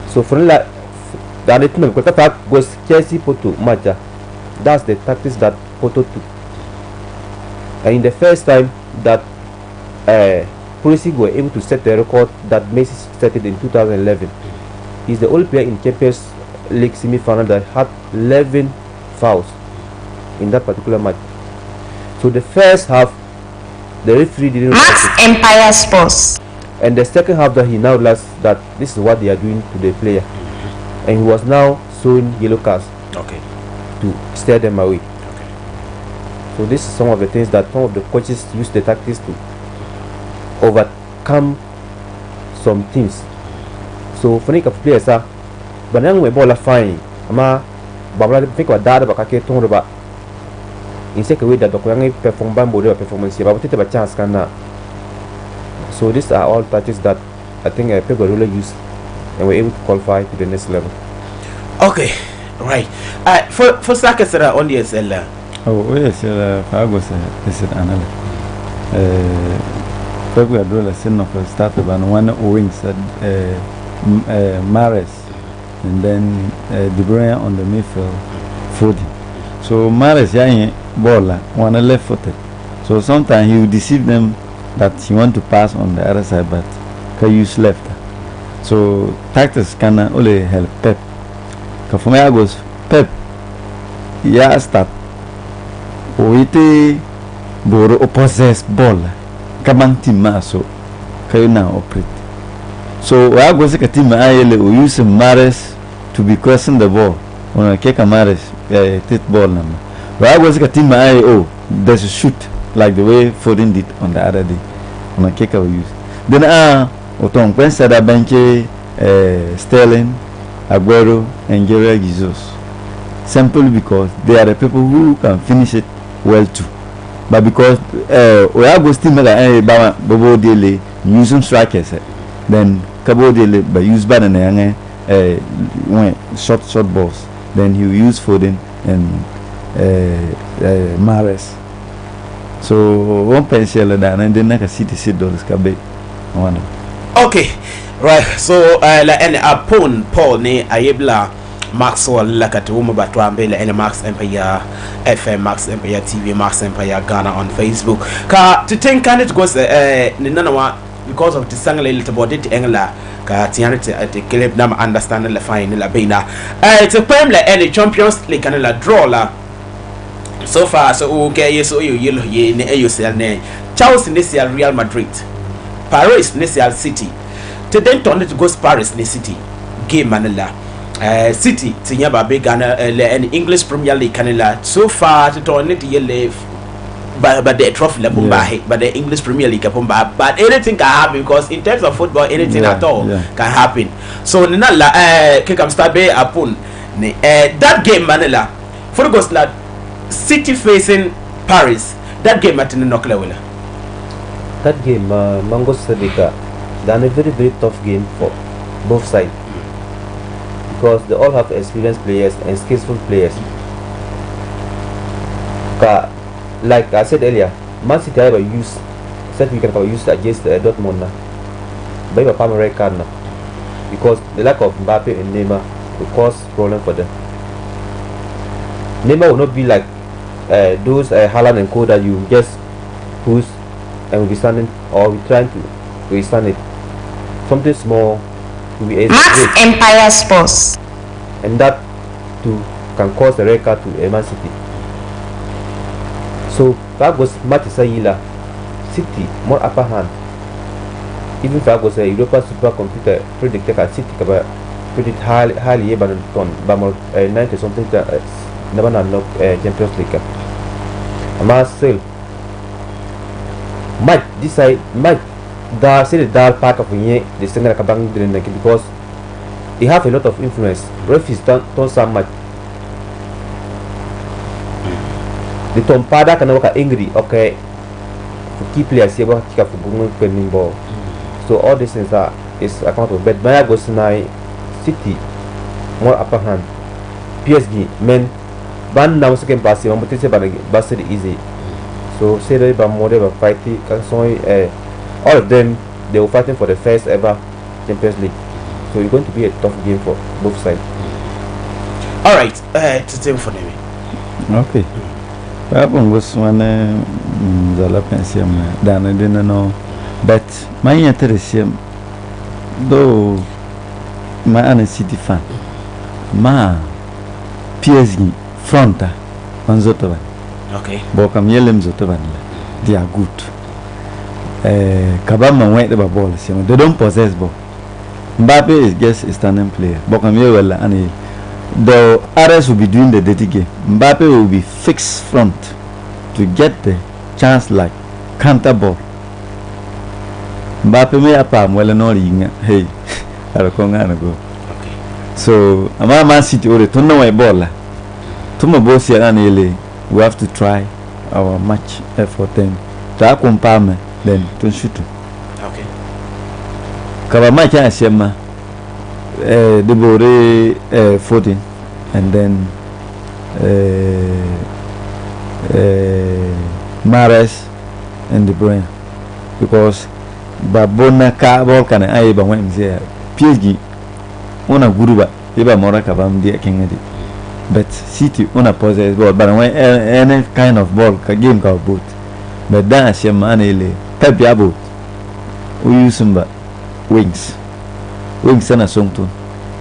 So for la that it no because that goes Chelsea Porto match. That's the tactics that Porto took. And in the first time that Pulisic were able to set the record that Messi set it in 2011. He's the only player in Champions League semi-final that had 11 fouls in that particular match. So the first half, the referee didn't. Max Empire Sports. And the second half, that he now realized that this is what they are doing to the player, and he was now showing yellow cards. Okay. To steer them away. Okay. So this is some of the things that some of the coaches use the tactics to overcome some teams. So for the players, but now we ball a fine. Ama, babla think about that about kake tongo ba. In such a way that the perform performance but we take a chance can. So these are all tactics that I think Pep Guardiola used and we're able to qualify to the next level. Okay, right. For Sakasara on the SL. Oh yes, Fagos is another. Pep Guardiola said no for start about one wings at Mahrez and then De Bruyne on the midfield, Foden. So Mahrez baller one left footed, so sometimes he will deceive them that he want to pass on the other side but can use left. So tactics can only help Pep. For me I goes Pep yeah start oite boro possess ball kabang team so kayo na operate. So I goes ka team I use Mahrez to be crossing the ball. When I kick a mares, take ball number. But I was getting my eye. Oh, there's a shoot like the way Foden did on the other day. When I kick our use. Then Otong Pensada Benche, Sterling, Aguero, and Gabriel Jesus. Simply because they are the people who can finish it well too. But because we are going to make Bobo Dele using strikers, then Cabo Dele by use bad and short balls. Then he will use Foden and Mahrez. So one pencil and then I can see the $6 cabe. Okay, right. So la any upon Paul ne ayebla Maxwell lakati wuma batwambele any Maxx Empire FM, Maxx Empire TV, Maxx Empire Ghana on Facebook. Ka to think can it goes ni nanawa because of the sangle little body engla ka tianite at the clip na understand la fine la bina. It's a prem la any Champions League can la draw la. So far so okay yes so you yellow ye ne you sell ne Chelsea ne sell Real Madrid, Paris ne sell City. To then turn it goes Paris ne City game manila. City tinya ba big Ghana and English Premier League canela so far to turn it ye but the trophy level but the English Premier League but anything can happen because in terms of football anything at all can happen. So nala kikam start be upon that game manila for goes like City facing Paris. That game at the Noklawilla. That game, Mango Sadika, done a very tough game for both sides because they all have experienced players and skillful players. Like I said earlier, Man City have used said we can use against Dortmund by a palm red card now because the lack of Mbappe and Neymar will cause problem for them. Neymar will not be like those Haaland and Co that you just push and will be standing or be trying to withstand it. Something small to be Maxx Empire Sports, and that too can cause a red card to Man City. So that was Matisayila City more upper hand. Even if I was a Europa supercomputer predicted at City predict highly but 90 something never unlock Champions League. Marcel might decide might say the dark pack of the Senegal Kabang because he have a lot of influence. Referees don't so much. The Tompada can work angry, okay. For key players here kick up for winning ball. So all these things is accountable. But Maya goes tonight City more upper hand. PSG men ban now second pass but it's about easy. So say that about more than fighting all of them they were fighting for the first ever Champions League. So it's going to be a tough game for both sides. Alright, to tell for me. Okay. Problem was one the pensium than I didn't know. But my interest though my City fan ma PSG fronta on Zotovan. Okay. Bokam Yelem Zotovan. They are good. Kabama went the ball. They don't possess ball. Mbappe is just a standing player. Bokam Yewella and the others will be doing the dirty game. Mbappe will be fixed front to get the chance like counter ball. Mbappe may apam well no hey I go. So Man City or to know a ball. To my boss here and we have to try our match effort then to compare then to shoot. Okay. Cover my chance the Bore 14 and then Mahrez and De Bruyne because Babona ka ball can I ba when say PSG una guruba iba mora ka bam dia kengedi but City una possess ball but when any kind of ball ka game ka boot but dan manele tabiabo we use some wings and a songton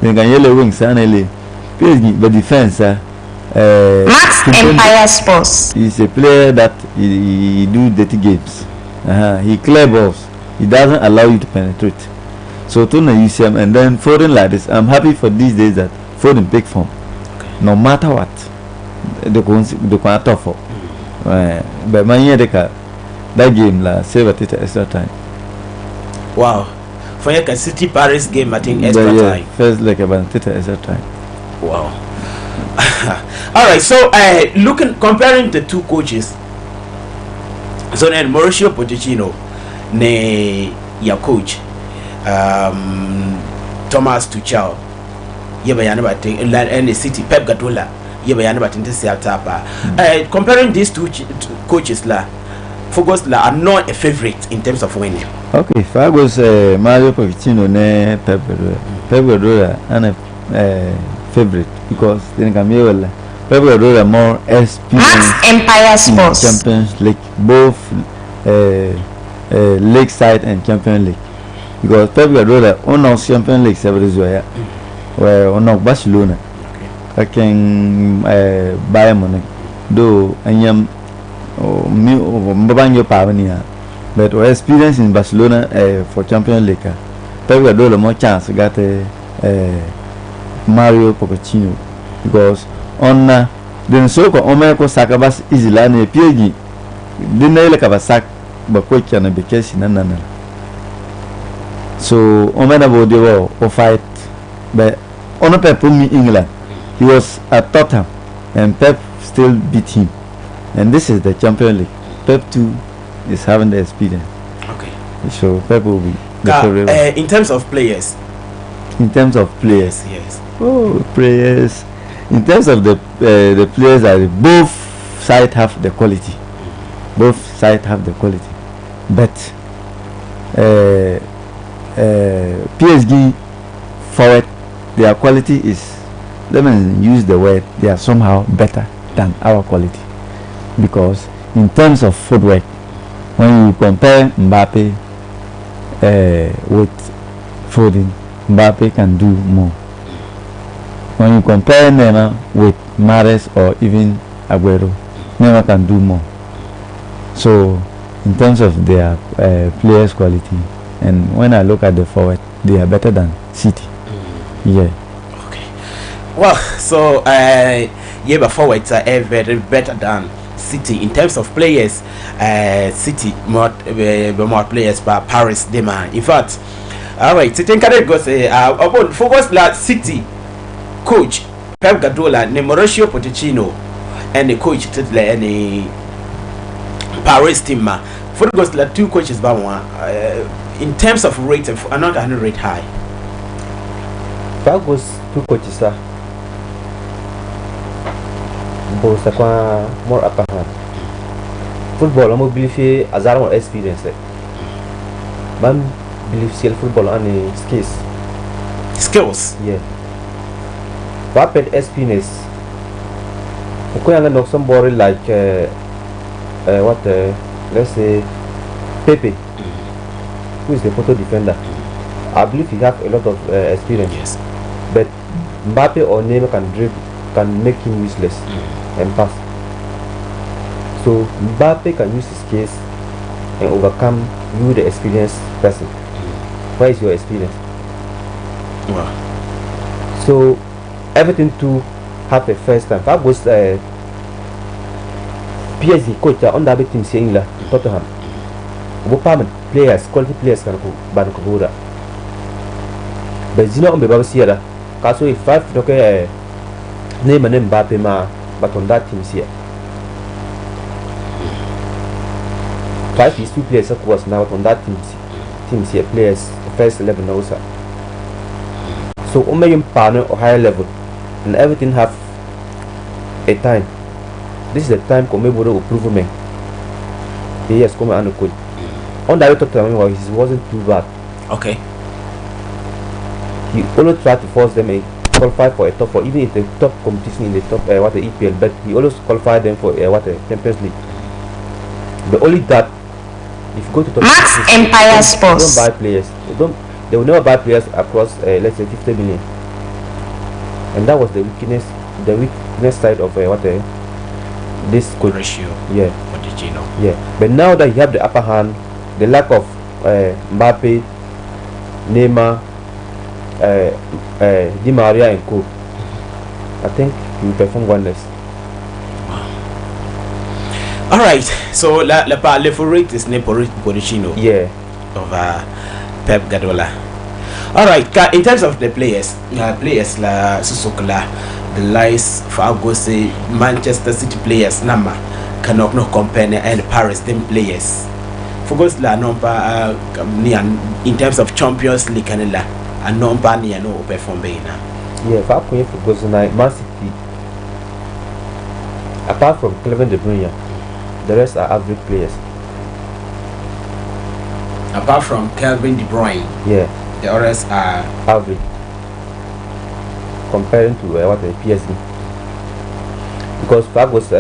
then can yellow wings and a PSG but defense Maxx Empire Sports is a player that he do dirty games. He clear balls. He doesn't allow you to penetrate. So to know UCM and then foreign like this, I'm happy for these days that Food in big form. No matter what, they can't tough for. But my year that game la save at it extra time. Wow. For a City Paris game, I think extra time. First like about extra time. Wow. All right. So comparing the two coaches. So then Mauricio Pochettino, your coach, Thomas Tuchel, and the City Pep Guardiola, comparing these two coaches Focus are not a favorite in terms of winning. Okay, if I was Mario Pochettino ne Pep Guardiola and a favorite because then can be well Pep Guardiola more experience Empire Sports in Champions League, both League side and Champions League, because Pep Guardiola on our Champions League several years where on our Barcelona I can buy money do and Mbabanyo Pavania, but our experience in Barcelona for Champions League, Pep Guardiola more chance got Mario Pochettino because on the so called Omeko Sakabas is Lani PG, the nail of a sack, but coach and a vacation nana. So Omena Bodio or fight, but on a Pep put me England, he was at Tottenham and Pep still beat him. And this is the Champions League. Pep 2 is having the experience. Okay. So Pep will be the favorite. In terms of players. In terms of players. Yes. Oh, players. In terms of the players, that both sides have the quality. Both sides have the quality. But PSG forward, their quality is, let me use the word, they are somehow better than our quality. Because in terms of footwork, when you compare Mbappe with Foden, Mbappe can do more. When you compare Neymar with Mahrez or even Aguero, Neymar can do more. So in terms of their players' quality, and when I look at the forward, they are better than City. Yeah. Okay. Well, so but forwards are very better than City in terms of players. City more players, but Paris demand. In fact, all right. City can go say about focus like City coach Pep Guardiola, Mauricio Pochettino, and the coach and the Paris team. Focus like two coaches, but one in terms of rate, another rate high. That was two coaches, sir. Both are more upper hand. Football, I'm believe as I more experience. Man, believe still football and skills. Skills? Yeah. Rapid experience. Okay, I'm know somebody like let's say Pepe, who is the photo defender. I believe he have a lot of experience. Yes. But Mbappe or Neymar can make him useless and pass. So Mbappe can use his skills and overcome you, the experienced person. Where is your experience? Wow. So everything to happen first time. That was PSG coach on the team saying la Tottenham. Players, quality players can go ban ko da. But zina on be baba siya kaso if 5 doke Neymar and Mbappe ma but on that team here 5 is 2 players that was now on that team here players first 11 also. So on partner or higher level and everything have a time. This is the time come able to prove me. Yes, come and coach. On the other time he wasn't too bad. Okay. He always tried to force them a qualify for a top, or even if the top competition in the top what the EPL, but he always qualified them for what the Champions League. But only that, if you go to top Maxx Empire Sports, don't buy players. They will never buy players across let's say 50 million, and that was the weakness side of what this coach. Ratio. Yeah. Pochettino. Yeah. But now that you have the upper hand, the lack of Mbappe, Neymar, Di Maria and Co. I think he will perform wonders. All right, so le favorite is Pochettino. Yeah. Of Pep Guardiola. All right, in terms of the players la Susukla, the lies for go say Manchester City players number cannot no compare and Paris them players. For goes la number in terms of Champions League and la a number near no perform beina. Yeah, for goes like Man City. Apart from Kevin De Bruyne, the rest are average players. Apart from Kevin De Bruyne, yeah, the others are average comparing to what the PSG. Because Fab was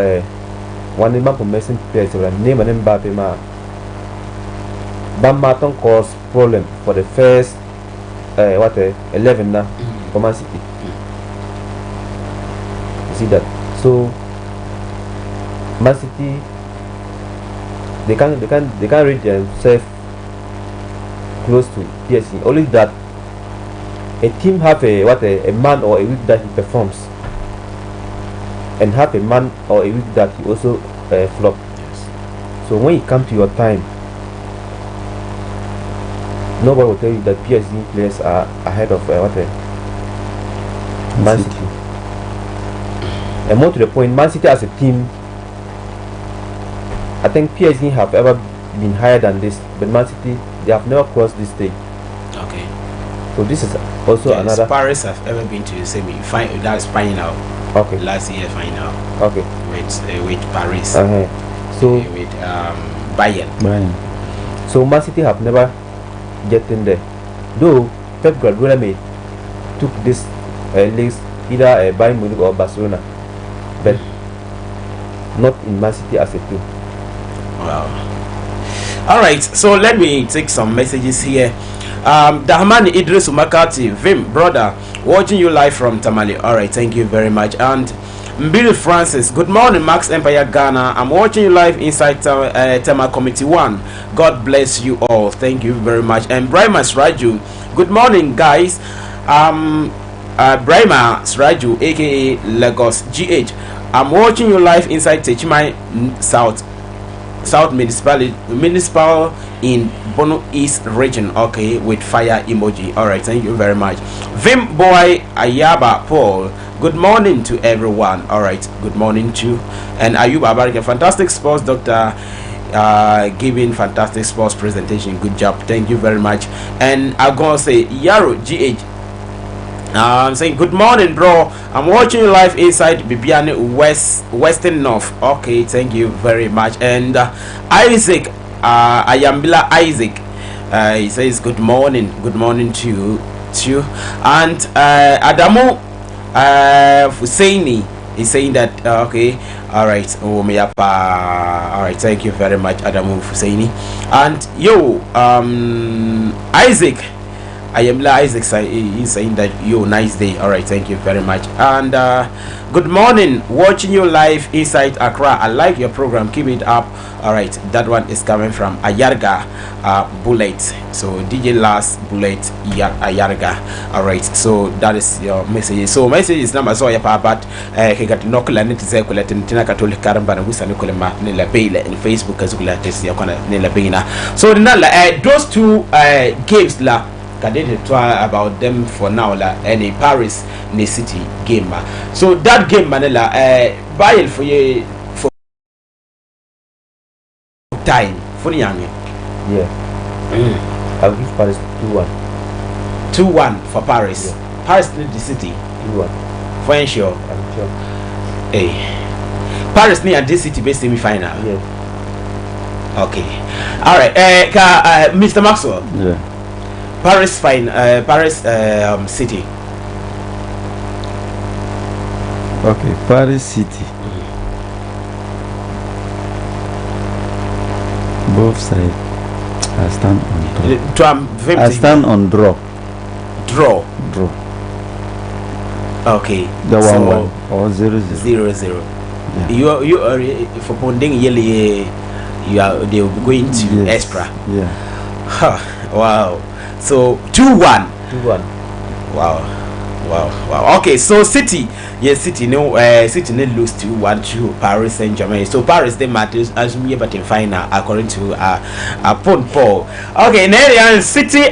one man for missing players, name and Mbappe ma. Bammaton caused problem for the first 11 now for Man City. You see that? So Man City they can't reach themselves close to PSG. Only that a team have a man or a week that he performs, and have a man or a week that he also flop. Yes. So when it comes to your time, nobody will tell you that PSG players are ahead of Man City. And more to the point, Man City as a team, I think PSG have ever been higher than this, but Man City, they have never crossed this stage. Okay. So this is also another. Paris have ever been to the semi. That's final. Okay. Last year final. Okay. With Paris. So with Bayern. So Man City have never get in there. Though Pep Guardiola took this leagues either Bayern Munich or Barcelona, but not in Man City as a team. Wow. All right, so let me take some messages here. Dahmani Idris Umakati, Vim brother, watching you live from Tamale. All right, thank you very much. And Mbili Francis, good morning, Maxx Empire Ghana. I'm watching you live inside Tema Committee 1. God bless you all. Thank you very much. And Brahma Sraju, good morning, guys. Brahma Sraju, aka Lagos GH. I'm watching you live inside Techimai South municipal in Bono East region. Okay, with fire emoji. All right, thank you very much. Vim boy Ayaba Paul, good morning to everyone. All right, good morning to you. And Ayub Abarika, fantastic sports doctor, giving fantastic sports presentation. Good job, thank you very much. And I'm gonna say Yaro GH, I'm saying good morning, bro. I'm watching you live inside Bibiani Western North. Okay, thank you very much. And Isaac, Ayambila Isaac, he says good morning to you. And Adamu Fusaini is saying that okay, all right. All right, thank you very much, Adamu Fusaini. And yo, Isaac, I am Isaac, he's saying that yo, nice day. All right, thank you very much. And good morning, watching you live inside Accra. I like your program, keep it up. All right, that one is coming from Ayarga Bullet. So DJ Last Bullet Ayarga. All right, so that is your message. So message is number so but he got no collecting to Tina Catholic Caramba and Wisan Nicolema Nila Baila in Facebook as well as Nila Bina. So those two games la about them for now la any Paris ne City game. So that game Manila buy for you for time for young. Yeah. I'll give Paris 2-1. 2-1 for Paris. Yeah. Paris need the City 2-1. For sure. I'm sure. Hey. Paris near this City best semi-final. Yeah. Okay. All right. Mr. Maxwell. Yeah. Paris City. Okay, Paris City. Both sides. I stand on draw. Draw. Okay. The 1-1 or 0-0. Yeah. You are for Ponding yearly. They will be going to Espra. Yeah. Huh. Wow. So 2-1. 2-1. Wow. Wow. Okay, so City lose to 1-2 Paris Saint-Germain. So Paris they matters as we but in final according to Pont Paul. Okay, now City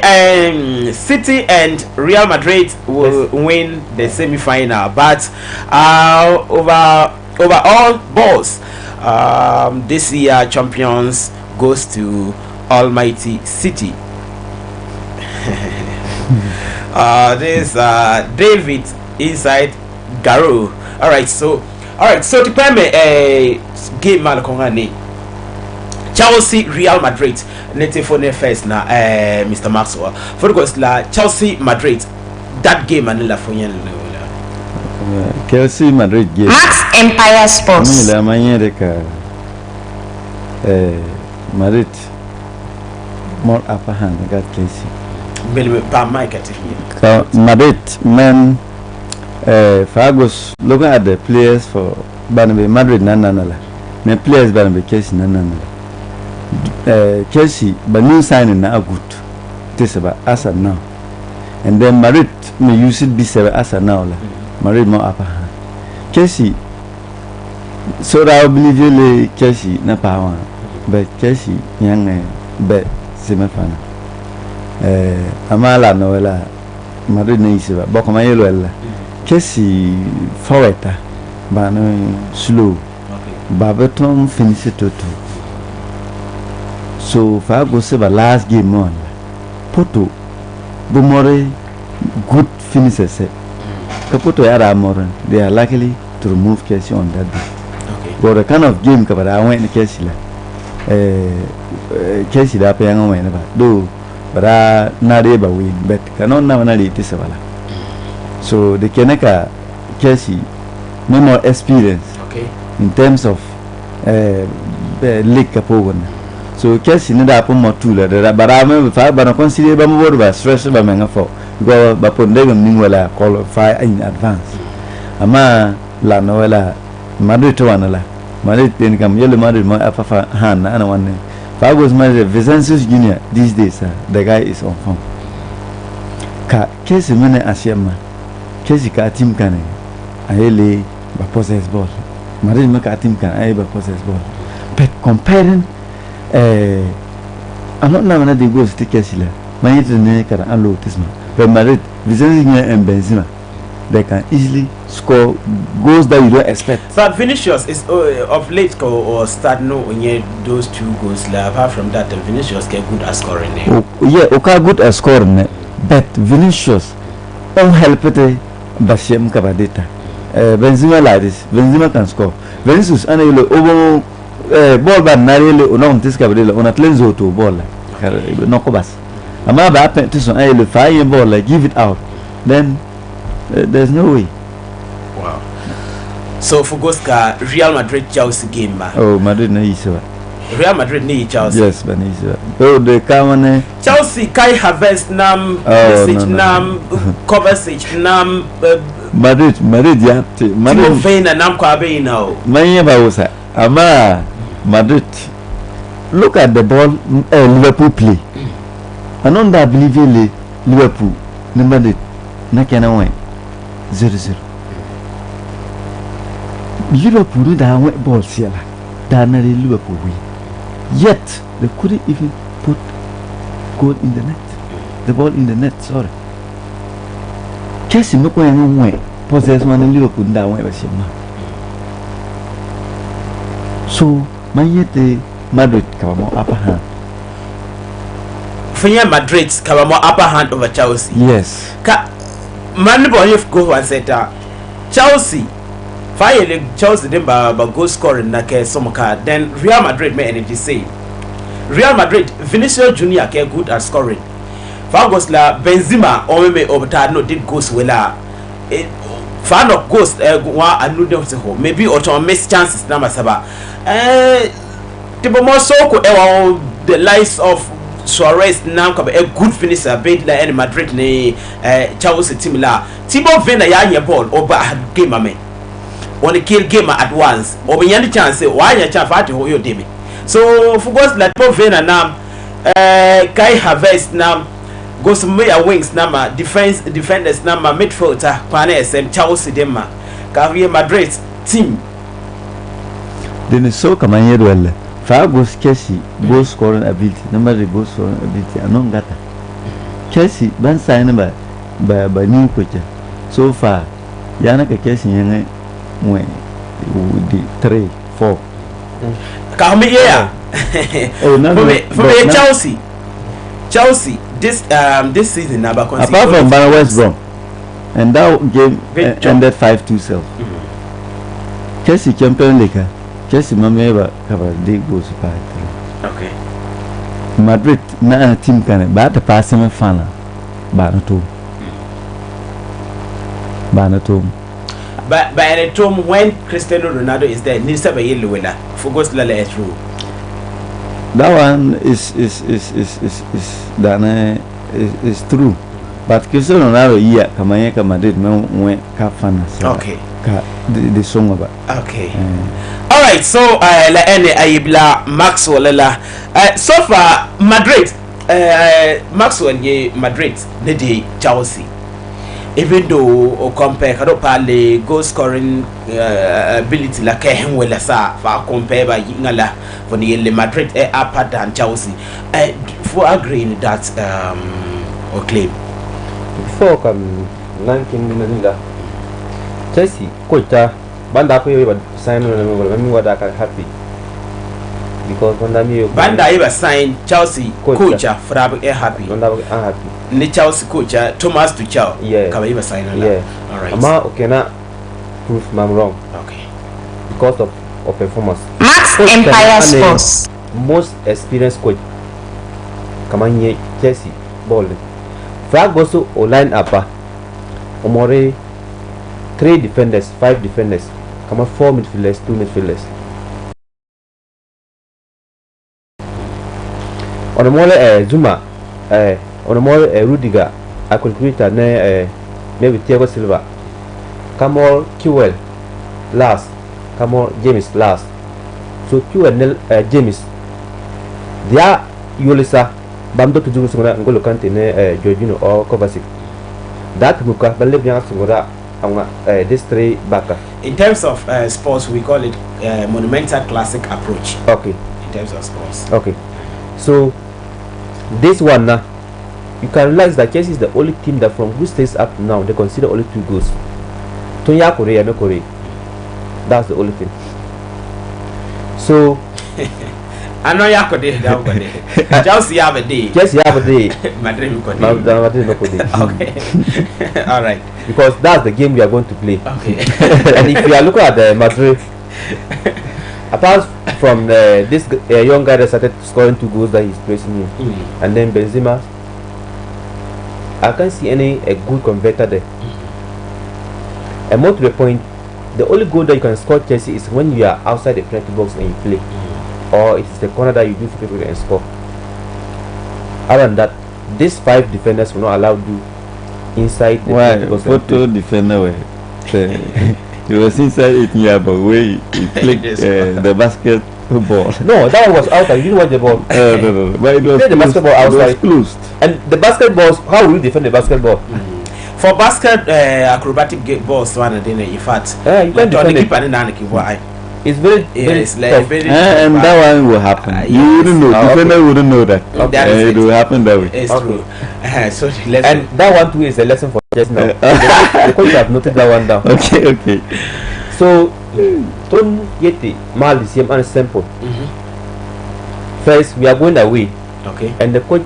and Real Madrid will win the semi-final, but over all balls, this year champions goes to Almighty City. This David inside Garo. All right, so to play a game Malcolm Chelsea Real Madrid. Let's for the first now, Mr. Maxwell. For the Chelsea Madrid, that game and la for Chelsea Madrid game. Maxx Empire Sports. Madrid more upper hand. I got Chelsea. Madrid men Fagos look at the players for Barnaby Madrid nanala. The players Barnaby Chelsea nanala. Chelsea but new signing now good. This about as now. And then Madrid may use it be as now. Madrid more upper hand. Chelsea so I believe you Chelsea na power. But Chelsea young bet semi-final. Amala Noela Madrid Nisiva, Bocomayella, Chelsea forward, Bano slow, Babaton finish it to 2. So Fago Seba last game on Poto Bumore good finishes. Capoto Yara Moran, they are likely to remove Chelsea on that day. But the kind of game covered I went to Chelsea. Chelsea that paying on whenever do. But I not able to win, but cannot nominate this. So the Keneka Chelsea no more experience in terms of league capogon. So Chelsea need to put more tool. But I remember but I consider more of a stress by Mangafo because Bapondegum Ninwala qualify in advance. Ama La Noela Madrid to Anala Madrid then come yellow Madrid more upper hand and one. Fagos Madrid Vicencio Junior these days, the guy is on form. Chelsea mene asiama. Chelsea ka team can aele ba possess ball. Madrid make a team can aele ba possess ball. But comparing I'm not now they go to Chelsea. Man to ne kara anlo tisma. But Madrid Vicencio Junior and Benzema they can easily score goals that you don't expect. So Vinicius is of late or start no when you those 2 goals. Apart from that, Vinicius get good at scoring. Okay, good at scoring. But Vinicius, don't help it. Bashim Kabadita. Benzema like this. Benzema can score. Vinicius anele over ball ban narele unon tiskabadila on atlenzo to ball. No kobas. Amaba happen to son anele fire ball like give it out. Then there's no way. Wow. So for Goska Real Madrid Chelsea game ma. Oh, Madrid na Iswa. Real Madrid ni Chelsea. Yes, but Iswa. Oh, the Kamane Chelsea Kai Havertz nam nam Kovacic nam Madrid yapti. Madrid Vena nam kwabe now. Manye bausa. Ama Madrid look at the ball Liverpool play. Anon da believe Liverpool ni Madrid na kana win 0-0. Liverpool that went ball here. That not Liverpool win. Yet they couldn't even put goal in the net. The ball in the net. Sorry. Chelsea make one way. Possess one in Liverpool that went by Shema. So my yet Madrid come more upper hand. For Madrid come more upper hand over Chelsea. Yes. Man boy if go and say Chelsea finally Chelsea them by goal scoring na ke some card. Then Real Madrid may energy say Real Madrid Vinicius Junior ke good at scoring. Fagos la Benzema or me over no did goals well fan of goals one anu dem say ho maybe or miss chances na masaba the more so the likes of Suarez now come a good finisher bait la in Madrid ne Chelsea team la Thibaut Vena ya ball over game ame on the kill game at once or when you chance why you chance at ho yo demi so for goals like Thibaut Vena now Kai Havertz now goes me a wings number defenders number midfielder kwane SM Chelsea dema Real Madrid team then so come on here well fa goes Chelsea goal scoring ability number the goal scoring ability anon gata Chelsea ban sign ba new coach so far yana ka Chelsea yana when the 3 4 come here oh no for me Chelsea this season now apart from West Brom and that game ended 5-2 self Chelsea Champions League Chelsea mameba cover the goals by 3 okay Madrid na team kan ba ta pass me fan ba na to but by the time when Cristiano Ronaldo is there needs to be yellow winner for goes la is true that one is true but Cristiano Ronaldo kamanya ka Madrid me ka fan okay ka the song about okay all right so la ene ayibla Maxwell la so far Madrid Maxwell ye Madrid the Chelsea even though o compare kado pale goal scoring ability la kehen wala sa fa compare ba ngala for the Madrid upper than Chelsea for agreeing that or claim before come ranking nila Chelsea coach banda ko yoba sign no me me wada ka happy because banda mi banda yoba sign Chelsea coach for happy banda happy ni Chelsea coach Thomas Tuchel kaba yoba sign no all right ama okay na proof I'm wrong okay because of performance Maxx Empire Sports most experienced coach kama nye Chelsea ball flag also o line up omore 3 defenders 5 defenders kama 4 midfielders 2 midfielders onomole Zuma onomole Rudiger I calculator ne maybe Thiago Silva kama Kiwell last kama James last so Kiwell James dia Yolisa bamdo tujugu sungura ngolo kante ne Jorginho or Kovacic that muka balle bien sungura this 3 back in terms of sports we call it monumental classic approach okay in terms of sports okay so this one now you can realize that Chelsea is the only team that from who stays up now they consider only 2 goals Tonya Korea no Korea that's the only thing so I know you could do that. Chelsea have a day. Madrid could okay. All right. Because that's the game we are going to play. Okay. And if you are looking at the Madrid, apart from this young guy that started scoring 2 goals that he's praising you, and then Benzema, I can't see any good converter there. And more to the point, the only goal that you can score Chelsea is when you are outside the penalty box and you play. Or it's the corner that you do for people and score. Other than that, these 5 defenders will not allow you inside the photo defender he was inside it but where he played the basketball. No, that one was outside. You didn't watch the ball. No. But it was the basketball outside. It was closed. And the basketballs, how will you defend the basketball? For basket acrobatic balls, one and then in fact, you can't defend it. It's very and that one will happen. You wouldn't know. Defender wouldn't know that. It will happen that way. It's true. So and that one too is a lesson for just now. The coach have noted that one down. Okay. So Ton Yeti Mal is and simple. First we are going away. Okay. And the coach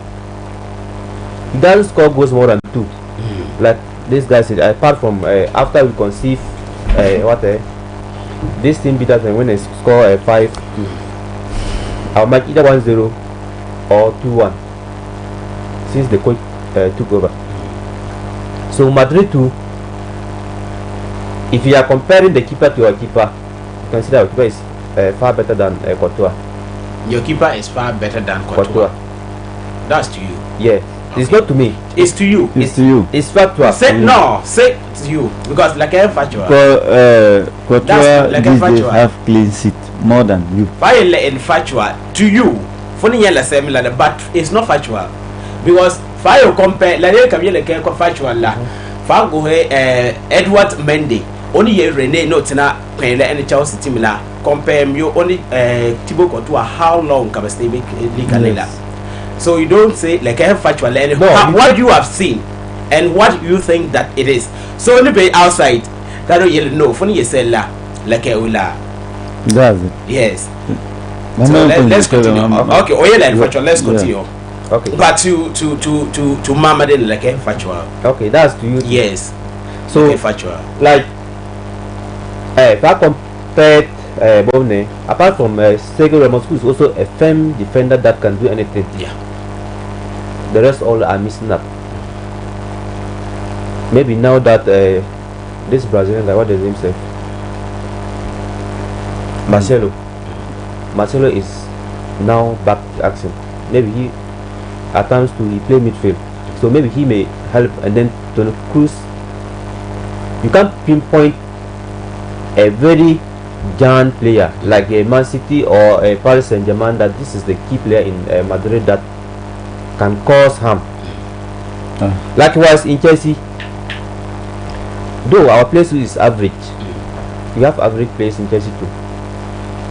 he doesn't score goals more than 2. Like this guy said, apart from after we conceive this team beat us and when they score 5-2, I'll make either 1-0 or 2-1 since the coach took over. So Madrid too, if you are comparing the keeper to your keeper, you can see that our keeper is far better than Courtois. Your keeper is far better than Courtois. That's to you. Yeah. Okay. It's not to me. It's to you. It's to you. It's factual. Say to you because like a factual. Courtois these days have clean sheet more than you. Why in factual to you? Funny yellow similar, but it's not factual because Fire compare la ne kamye le ke ko factual la. Fa go Edward Mendy. Only ye Rene no tina pele any Chelsea team la. Compare you only Thibaut Courtois how long can stay league so you don't say like I have factual learning what you have seen and what you think that it is. So only be outside that you know funny you say la like ula. Does it? Yes. So let's continue. Okay, oh yeah, factual. Let's continue. Okay. But to Mama then like factual. Okay, that's to you. Yes. So okay, factual. Like if I compare Bovne, apart from Sergio Ramos, who is also a firm defender that can do anything. Yeah. The rest all are missing up. Maybe now that this Brazilian guy, what does he say? Marcelo is now back to action. Maybe he at times he play midfield, so maybe he may help. And then Toni Kroos, you can't pinpoint a very giant player like a Man City or a Paris Saint-Germain that this is the key player in Madrid that can cause harm. Likewise in Chelsea, though our place is average, we have average players in Chelsea too,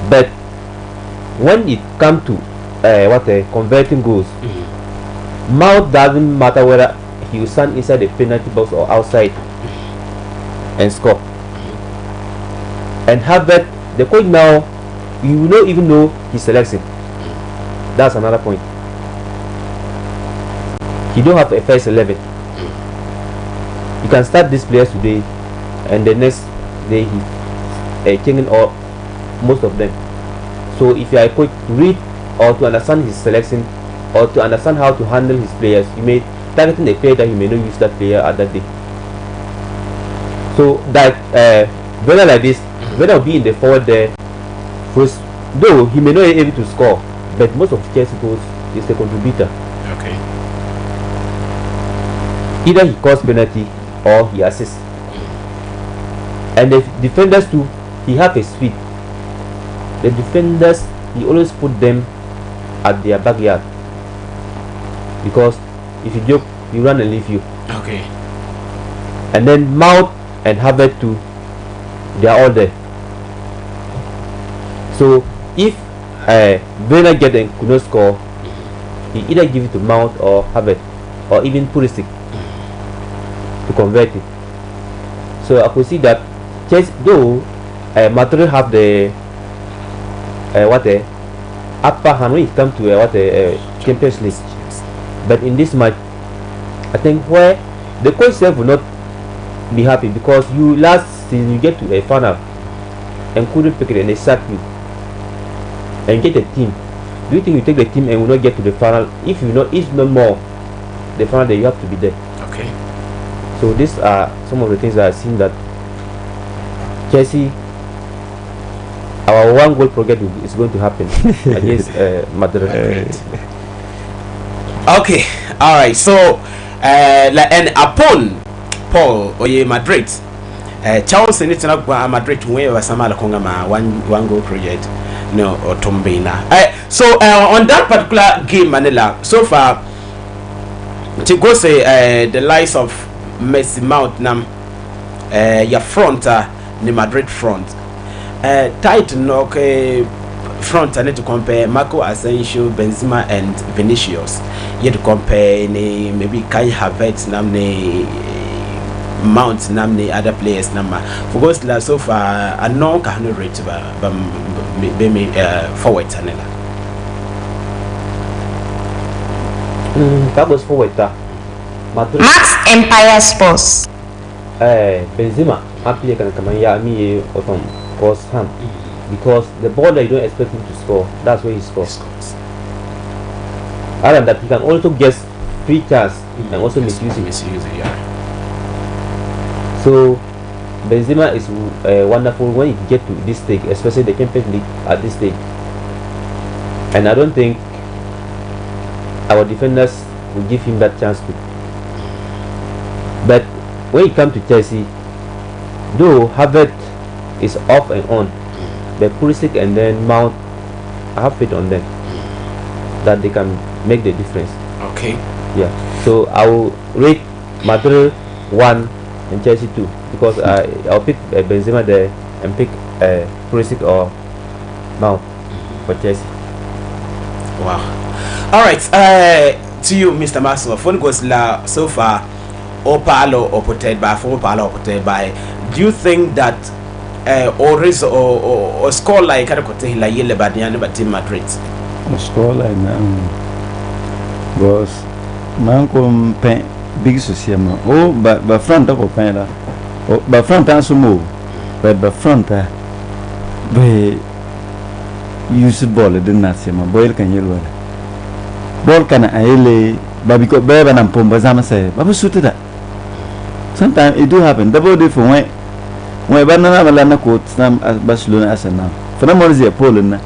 but when it comes to converting goals, Mount doesn't matter whether he will stand inside the penalty box or outside and score. And Havertz, the coach now, you will not even know his selection. That's another point. He don't have a first 11. You can start these players today, and the next day he changing all most of them. So if you are a coach to read or to understand his selection or to understand how to handle his players, you may targeting a player that you may not use that player at that day. So that whether like this, whether will be in the forward there, first, though he may not be able to score, but most of Chelsea goals is a contributor. Okay. Either he scores penalty or he assists. And the defenders too, he have a speed. The defenders, he always put them at their backyard, because if you joke, he run and leave you. Okay. And then Mount and Havertz too, they are all there. So if Werner get and could not score, he either give it to Mount or Havertz or even Pulisic to convert it. So I could see that Chelsea, though Madrid have the upper hand when it comes to Champions League, but in this match, I think where the coach self will not be happy, because you last season you get to a final and couldn't pick it and they sack you and get a team. Do you think you take the team and will not get to the final? If not more the final day, you have to be there. Okay. So these are some of the things that I've seen that Chelsea, our one goal project is going to happen against Madrid. Okay, all right. So, and upon Paul Oye Madrid, Charles and it's not Madrid where Samala Kongama one goal project. No, or Tombina. So on that particular game, Manila, so far to go say the likes of Messi Mount Nam, your front, the Madrid front, tight knock front. I need to compare Marco Asensio, Benzema, and Vinicius. You to compare maybe Kai Havertz, namely Mount, namely other players. Number for goals so far, I know can rate forward Tanela. That was forward. Maxx Empire Sports. Benzema, happy can come here. Me autumn cause harm because the ball that you don't expect him to score, that's where he scores. Other than that, he can also get free chance and also misuse it. Yeah. So Benzema is wonderful when you get to this stage, especially the Champions League at this stage. And I don't think our defenders will give him that chance to. But when it comes to Chelsea, though Havertz is off and on, the Pulisic and then Mount, I have faith on them that they can make the difference. Okay. Yeah. So I will rate Madrid 1 and Chelsea 2 because I'll pick Benzema there and pick Pulisic or Mount for Chelsea. Wow. All right. To you, Mr. Maxwell. Phone goes la so far. Opalo or protected by do you think that or raise or score like la yele badian but Team Madrid? Score like because man come pen big society oh but front up pen la oh but front also move but front be use ball the nasi ma boy kan yellow ball kana ayele babi ko beba na pomba zama say babu suit that sometimes it do happen double day for when banana balana court sam Barcelona Arsenal for na more pole na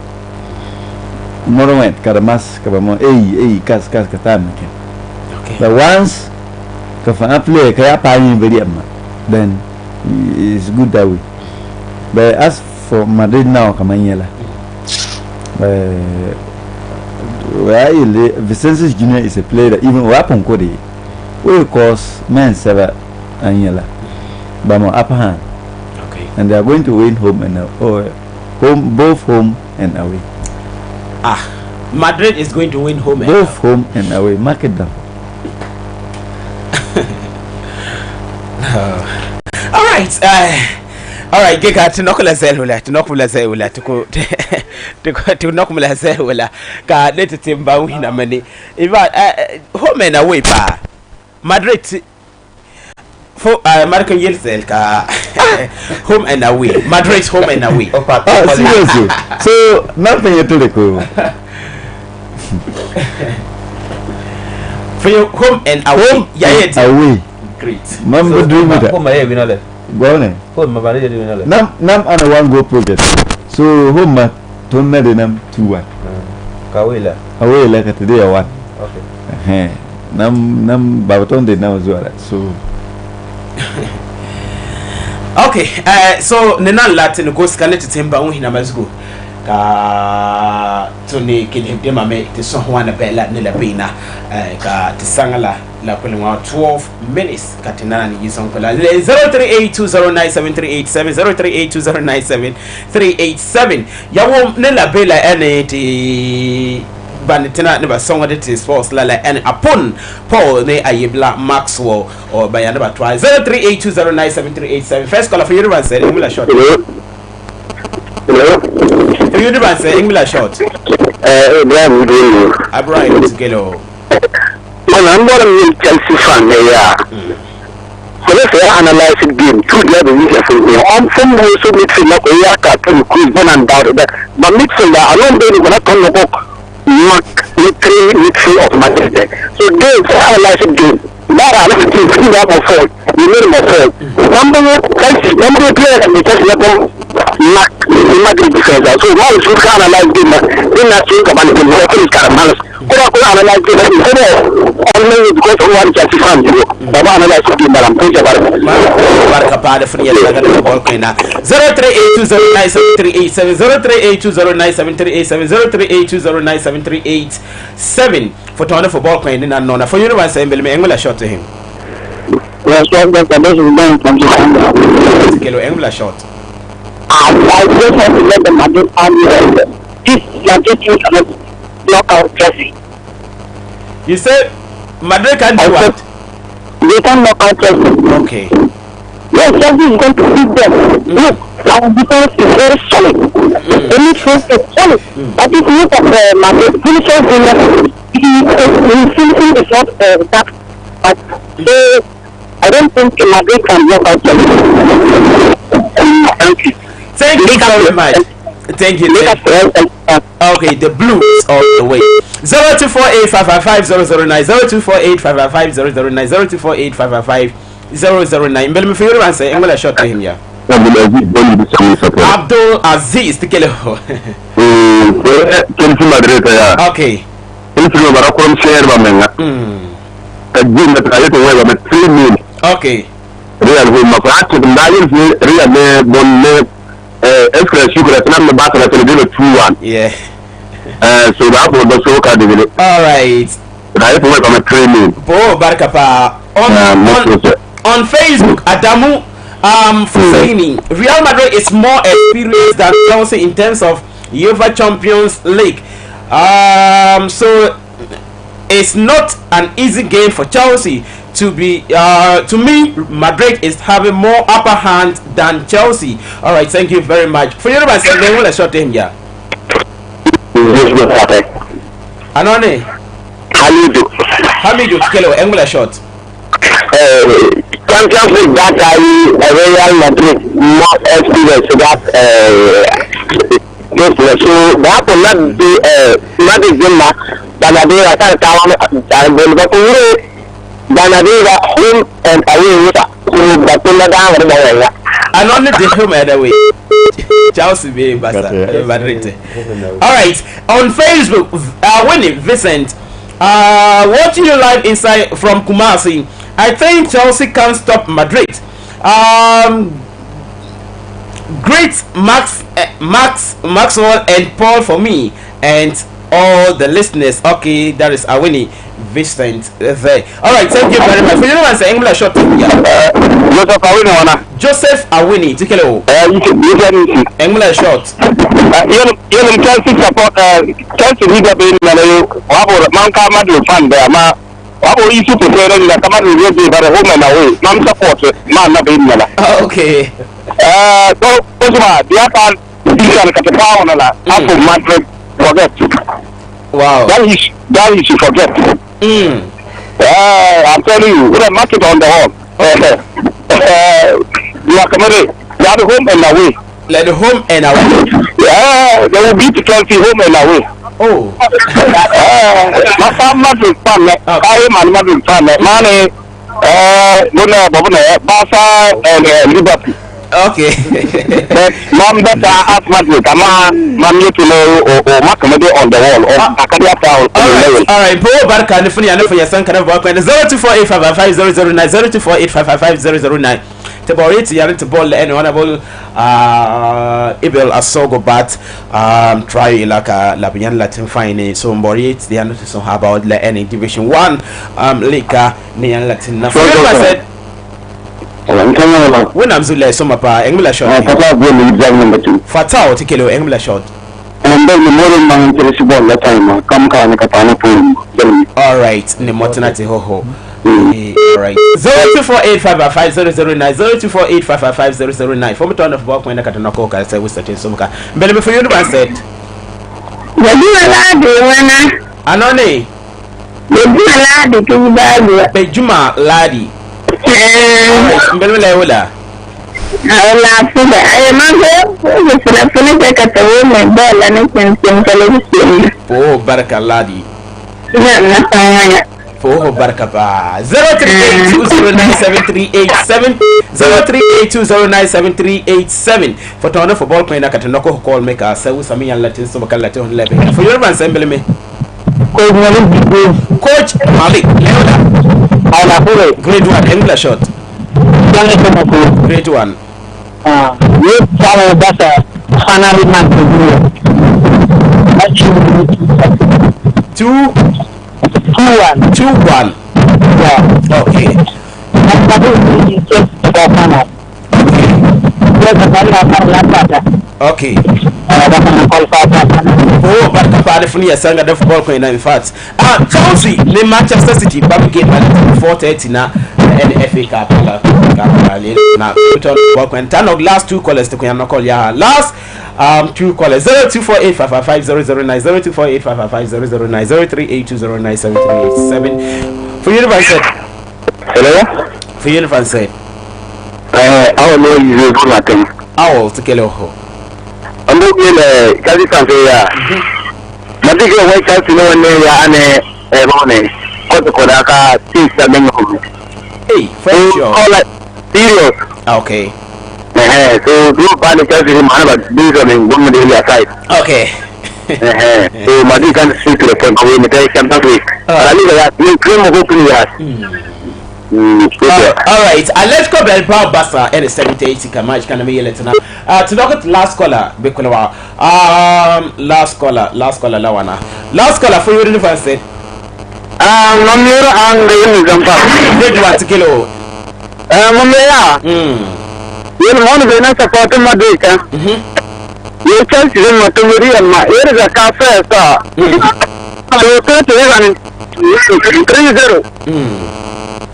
more went karamas kabamo kas katam okay but once ka fa play ka pa yin very am then it's good that way but as for Madrid now kamanyela Vinicius Junior is a player that even weapon code will cause men seven anyela bamo upper hand. Okay. And they are going to win home and both home and away. Madrid is going to win home both home and away. Mark it down. All right, Giga to knock la zelula to knock la zelula to go to knock la zelula. Ka let it timba win many. Even home and away pa. Madrid for American Yelzel ka home and away. Madrid home and away. Seriously. So nothing yet to the cool. For your home and away. Away. Great. Mambo dream with that. Home away winale. Go on. Home mabane winale. Nam and one go project. So home ma tonne de nam 2-1. Kawela. Away like today 1. Okay. Nam babaton de now as well. So okay, so nena Latin go scan to timber on Hinamazgo. Tony Kilhim de Mame, the Sohwana Bella Nilabina, the Sangala, La Pelima 12 minutes, Catinani is on Cola 0382097387, 0382097387. Yawom Nilla Bella and Banitena never song of it is false lala and upon Paul ne ayebla Maxwell or by another try 0382097387. First caller for you to say English short. Hello. You do say English short. Abraham Gelo. I'm not a Chelsea fan there. So let's analyze the game. Two the weeks I'm from also midfielder Oyaka to Queen and doubt that but midfielder I don't think gonna turn the book. Not literally midfield of Manchester. So they analyze the game. That are not to clean up my fault. You made my fault. Number player and just let them knock the Madrid defense. So now we should analyze game. Then I think about the Moroccan Caramelos. Could analyze the game only because of one Chelsea fan. But analyze the game, but I'm thinking about it. Barka pada free the ball kena 0382097387 for Tony for ball playing in Nona for you to say English shot to him. Yes, Kilo English shot. I just want to let the Madrid army this Madrid cannot knock out Chelsea. You said Madrid can do what? They can knock out Chelsea. Okay. Yes, Chelsea is going to beat them. Look, our defense is very solid. The midfield is solid. But if you look at Madrid, finishers he's finishing the shot that. But I don't think Madrid can knock out Chelsea. Thank you. Thank you very much. Thank you. Okay, the Blues all the way. 0248555009, 0248555009, 0248555009. Bel me figure and say I'm gonna shot to him, yeah. Abdul Aziz to kill him. Okay. Okay. Real home ma fa to ndalin fi real ne bonne express sugar na me ba ta tele 2-1 yeah so that for the so ka de all right I put my training. Oh, Barkapa. On Facebook, Adamu Fusaini, Real Madrid is more experienced than Chelsea in terms of UEFA Champions League. So it's not an easy game for Chelsea to be. To me, Madrid is having more upper hand than Chelsea. All right, thank you very much. For you, I said, will short him here. Anone. Hamidu Kelo, English short. Champions League that Real Madrid more experience that so that will not be Madrid Zimmer Banadera Town and Banadera home and away with and only the home and away. Chelsea being Madrid. Alright, on Facebook, winning Vincent. What do you like inside from Kumasi? I think Chelsea can stop Madrid. Great Maxwell and Paul for me and all the listeners. Okay, that is Awini Vincent there. Alright, thank you very much. For you know say English short. Joseph Awini, take it over. English short. Chelsea support Chelsea leader being Manka Madrid fan there. What will you prepare in the command will be by the home and away? Non support, man, not being Mala. Okay. So, the upper Division Catapau, Apple Madrid, forget. Wow. That is to forget. I'm telling you, we're a market on the home. You are coming, you are the home and away. Let the home and away. Yeah, they will beat Chelsea home and away. Oh. My family is fun. I am Madrid fan. Mane, Barca and Liverpool. Okay. Mom, better ask Madrid. Man, you to know or Macamade on the wall or Acadia Town. All right, Bo Barca, and for your son, can have 0248555009, 0248555009. To borate to ball and honorable Ibel Asogo bat try like a Labian Latin fine so borate the answer so how about any division 1 Lika Nian Latin I said when I'm Zula Somapa English shot Fatal Tikelo English shot and then the modern man ball that time come all right Nemotinati ho ho. Alright. 0248555009 0248555009 for me to of work when I can knock over say we start in Sumka. But before you said Anone Bejuma Ladi Mbelwela Oh Baraka Ladi for Barkapa 0382097387 0382097387 for Tono for ball point at Noko call maker so Sami and Latin so Latin 11 for your assembly me Coach Malik grade 1 English shot grade 1 2-1 yeah okay okay oh but California sang the football coin in fact Chelsea the Manchester City back game at 4:30 now and FA Cup now put on football coin turn of last two callers to call ya last two callers 0248555009 0248555009 0382097387 for you said hello for you said I don't know you do nothing I will to kill ho I'm looking at California nothing away California and money Kodaka 6 hey for sure serious okay so do find the Chelsea man about this on one day side okay so Madrid can speak to the campaign the Champions League I think that you claim of opening alright, let's go back to Bassa and the 70-80 match can be let now. To look at last caller, last caller, Lawana. Last caller for you first said. Mamira and the Zampa. Did what kilo? Mamira. You want to be not supporting Madrika. You can't see him to me and my ear is a cafe. So 30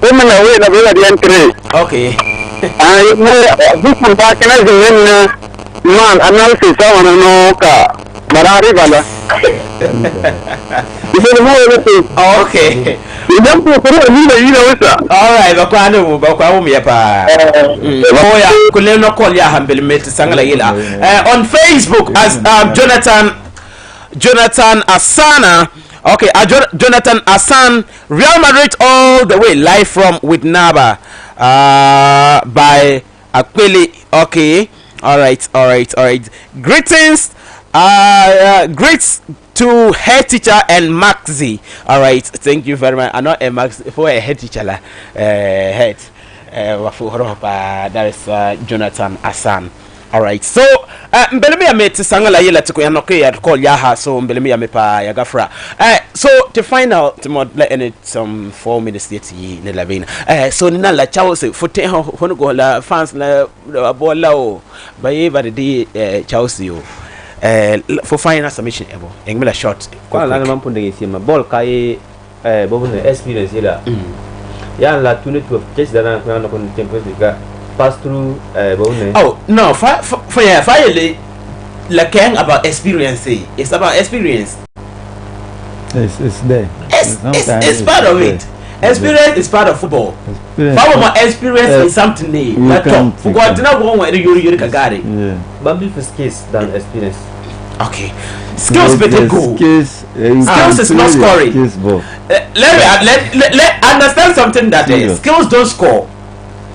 women away the entry. Okay. I know back in man analysis on an oka. Marari Bala. Okay. You don't put all right, Bakwano, Kuleno Kolia Hambel met Sangala on Facebook as Jonathan Asana. Okay, Jonathan Asan, Real Madrid all the way, live from Whitnaba by Aquili. Okay, all right. Greetings, greets to head teacher and Maxi. All right, thank you very much. I'm not a Max for a head teacher. Head, that is Jonathan Asan. All right, so mbelemi ya meti sangala yela tuko ya noke ya call yaha so mbelemi ya mepa ya gafra. So to find out to mod let in some 4 minutes yet yi ne lavina. So nina la chao se fote hono go la fans la bola o baye ba de chao se yo. For final submission ebo. Engmela short. Kwa la na mponde ngisi ma ball kai bobo ne experience yela. Ya la tune to just dana kwa no kon Champions League. Pass through oh no, finally like about experience. It's about experience. It's there. It's part of it. Experience is part of football. My experience is something new. Forgot to know where you got it. But before skills than experience. Okay. Skills better go. Skills is not scoring. Let understand something that skills don't score.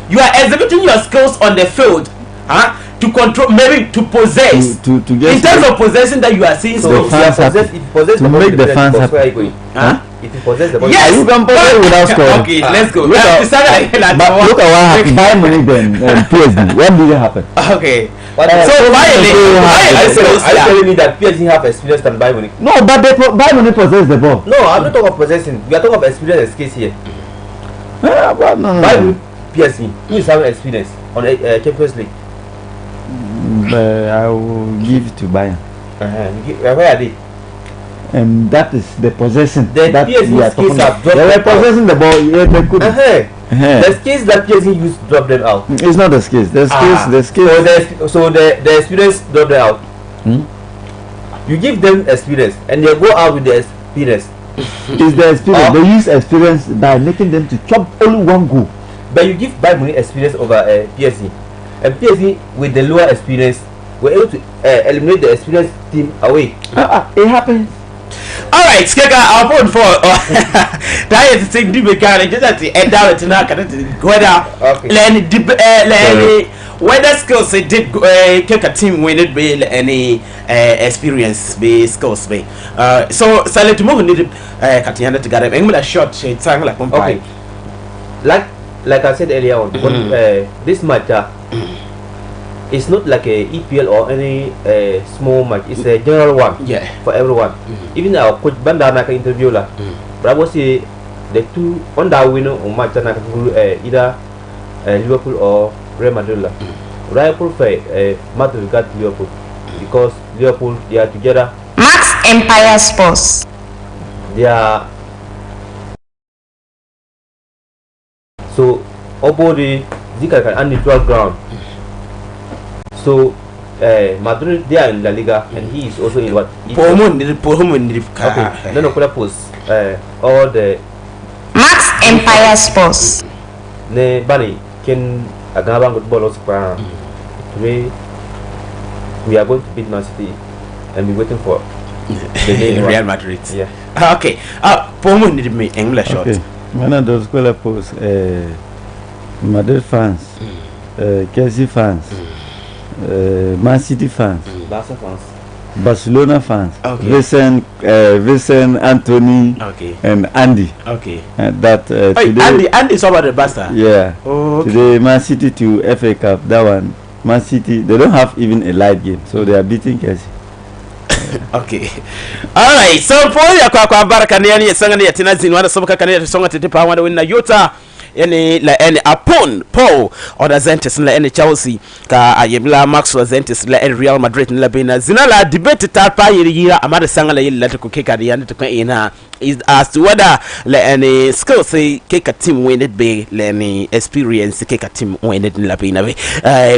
You are exhibiting your skills on the field, to control, maybe to possess. To get in terms of possessing that you are seeing skills. To make the fans happy. If you possess the ball, yes, you can possess without scoring. Okay, let's go. Look at what happened. Bayern Munich then PSG. What did it happen? Okay. So are you telling me that PSG have experience than Bayern Munich? No, but Bayern Munich possess the ball. No, I'm not talking of possessing. We are talking of experience case here. No. PSG, who is having experience on Champions League? I will give it to Bayern. Where are they? And that is the possession the that PSG we are talking about. They were possessing the ball, they couldn't. The skills that PSG used to drop them out. It's not the skills. The skills. So the experience drop them out. You give them experience and they go out with the experience. It's the experience. They use experience by making them to chop only one goal. But you give Bayern Munich experience over PSG, and PSG with the lower experience were able to eliminate the experienced team away. It happens. All right, Skega, I'll vote for that is the thing. Do we can just at the end of it now? Can whether skills they did take a team when it be any experience be skills be. So silent move need Katiana to get him. England short shade sang like one okay. Like I said earlier on, this match it's not like a EPL or any small match. It's a general one for everyone. Even our coach Bandana interview la. But I was say the two on that winner or match either Liverpool or Real Madrid la. Liverpool fight Madrid got Liverpool because Liverpool they are together. Maxx Empire Sports. They are. So, Obodi Zika can neutral ground. So, Madrid they are in La Liga and he is also in what? Okay, then Okola post all the Maxx Empire Sports. Ne Bani can Agaba good ball also. Today we are going to beat Man City and be waiting for the Real Madrid. Yeah. Okay. Pomo need me English short. One of those posts, Madrid fans, Chelsea fans, Man City fans, Barca fans, Barcelona fans, Vincent, Anthony, and Andy. Okay. That today, Andy is over the Barca. Yeah. Oh, okay. Today, Man City to FA Cup. That one, Man City, they don't have even a light game, so they are beating Chelsea. Okay. All right. So for ya kwa baraka ni yani sanga ni tina zin wana soboka kania songa tete pa wana wina Yota yani la yani upon Paul or Zentis la yani Chelsea ka ayebla Maxx Zentis la yani Real Madrid la bina zina la debate ta pa yira amada sanga la yila to keka ni yani to kwa ina is as to whether la any skill say keka team win it be la any experience keka team win it la bina we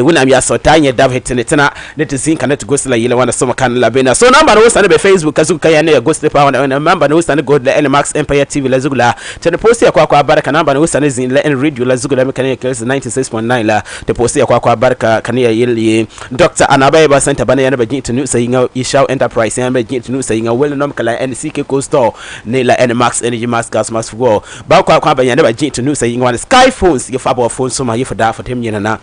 wina mi aso tanya dav hitene tena net zin connect go la yila wana soma kan la bina so number no stand be Facebook kazuka yani go step wana number no stand go la any Maxx Empire TV la zugula tena post ya kwa baraka number no stand zin la any radio la zugula mekania kelsi 96.9 la te post ya kwa baraka kania yili Dr. Anabaye ba center bana yana bajin tunu sayinga Ishao Enterprise yana bajin tunu sayinga well nom kala NCK Co store ne la any Maxx Energy Maxx Gas Maxx Go ba kwa ba yana bajin tunu sayinga wan Sky phones ye fabo phone so ma ye for da for tem yana na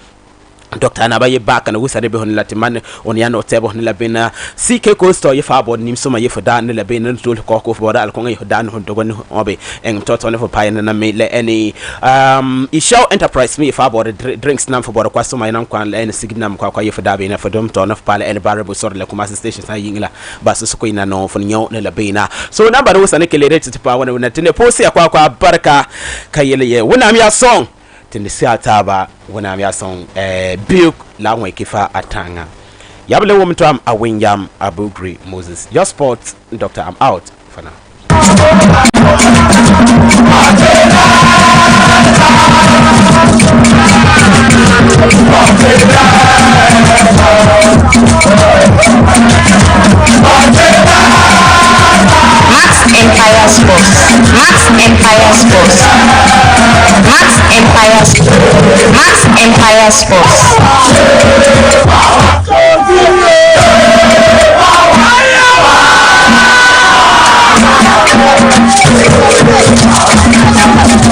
Dr. Anabaye back and wusade be hon latiman on yano tebo hon labina CK Co store ye fabo nim so ma ye for da ne labina to ko ko for dal ko ngi dan hon dogon obe en toto ne for pay na me le any Ishao Enterprise me fabo drinks nam for bodo kwa so ma nan kwan le any signam kwa ye for da be na for dom to no pale any variable sort le kuma station sa yingla baso so ko ina no for nyo ne labina so number wusane kele rate to pa wana tene post ya kwa baraka kayele ye wona mi a song tindi si ataba wona mi ason biuk la won kifa atanga yable wo mtam awinyam abugri Moses your sports doctor I'm out for now. Maxx Empire Sports. Maxx Empire Sports. Maxx Empire Sports. Maxx Empire Sports.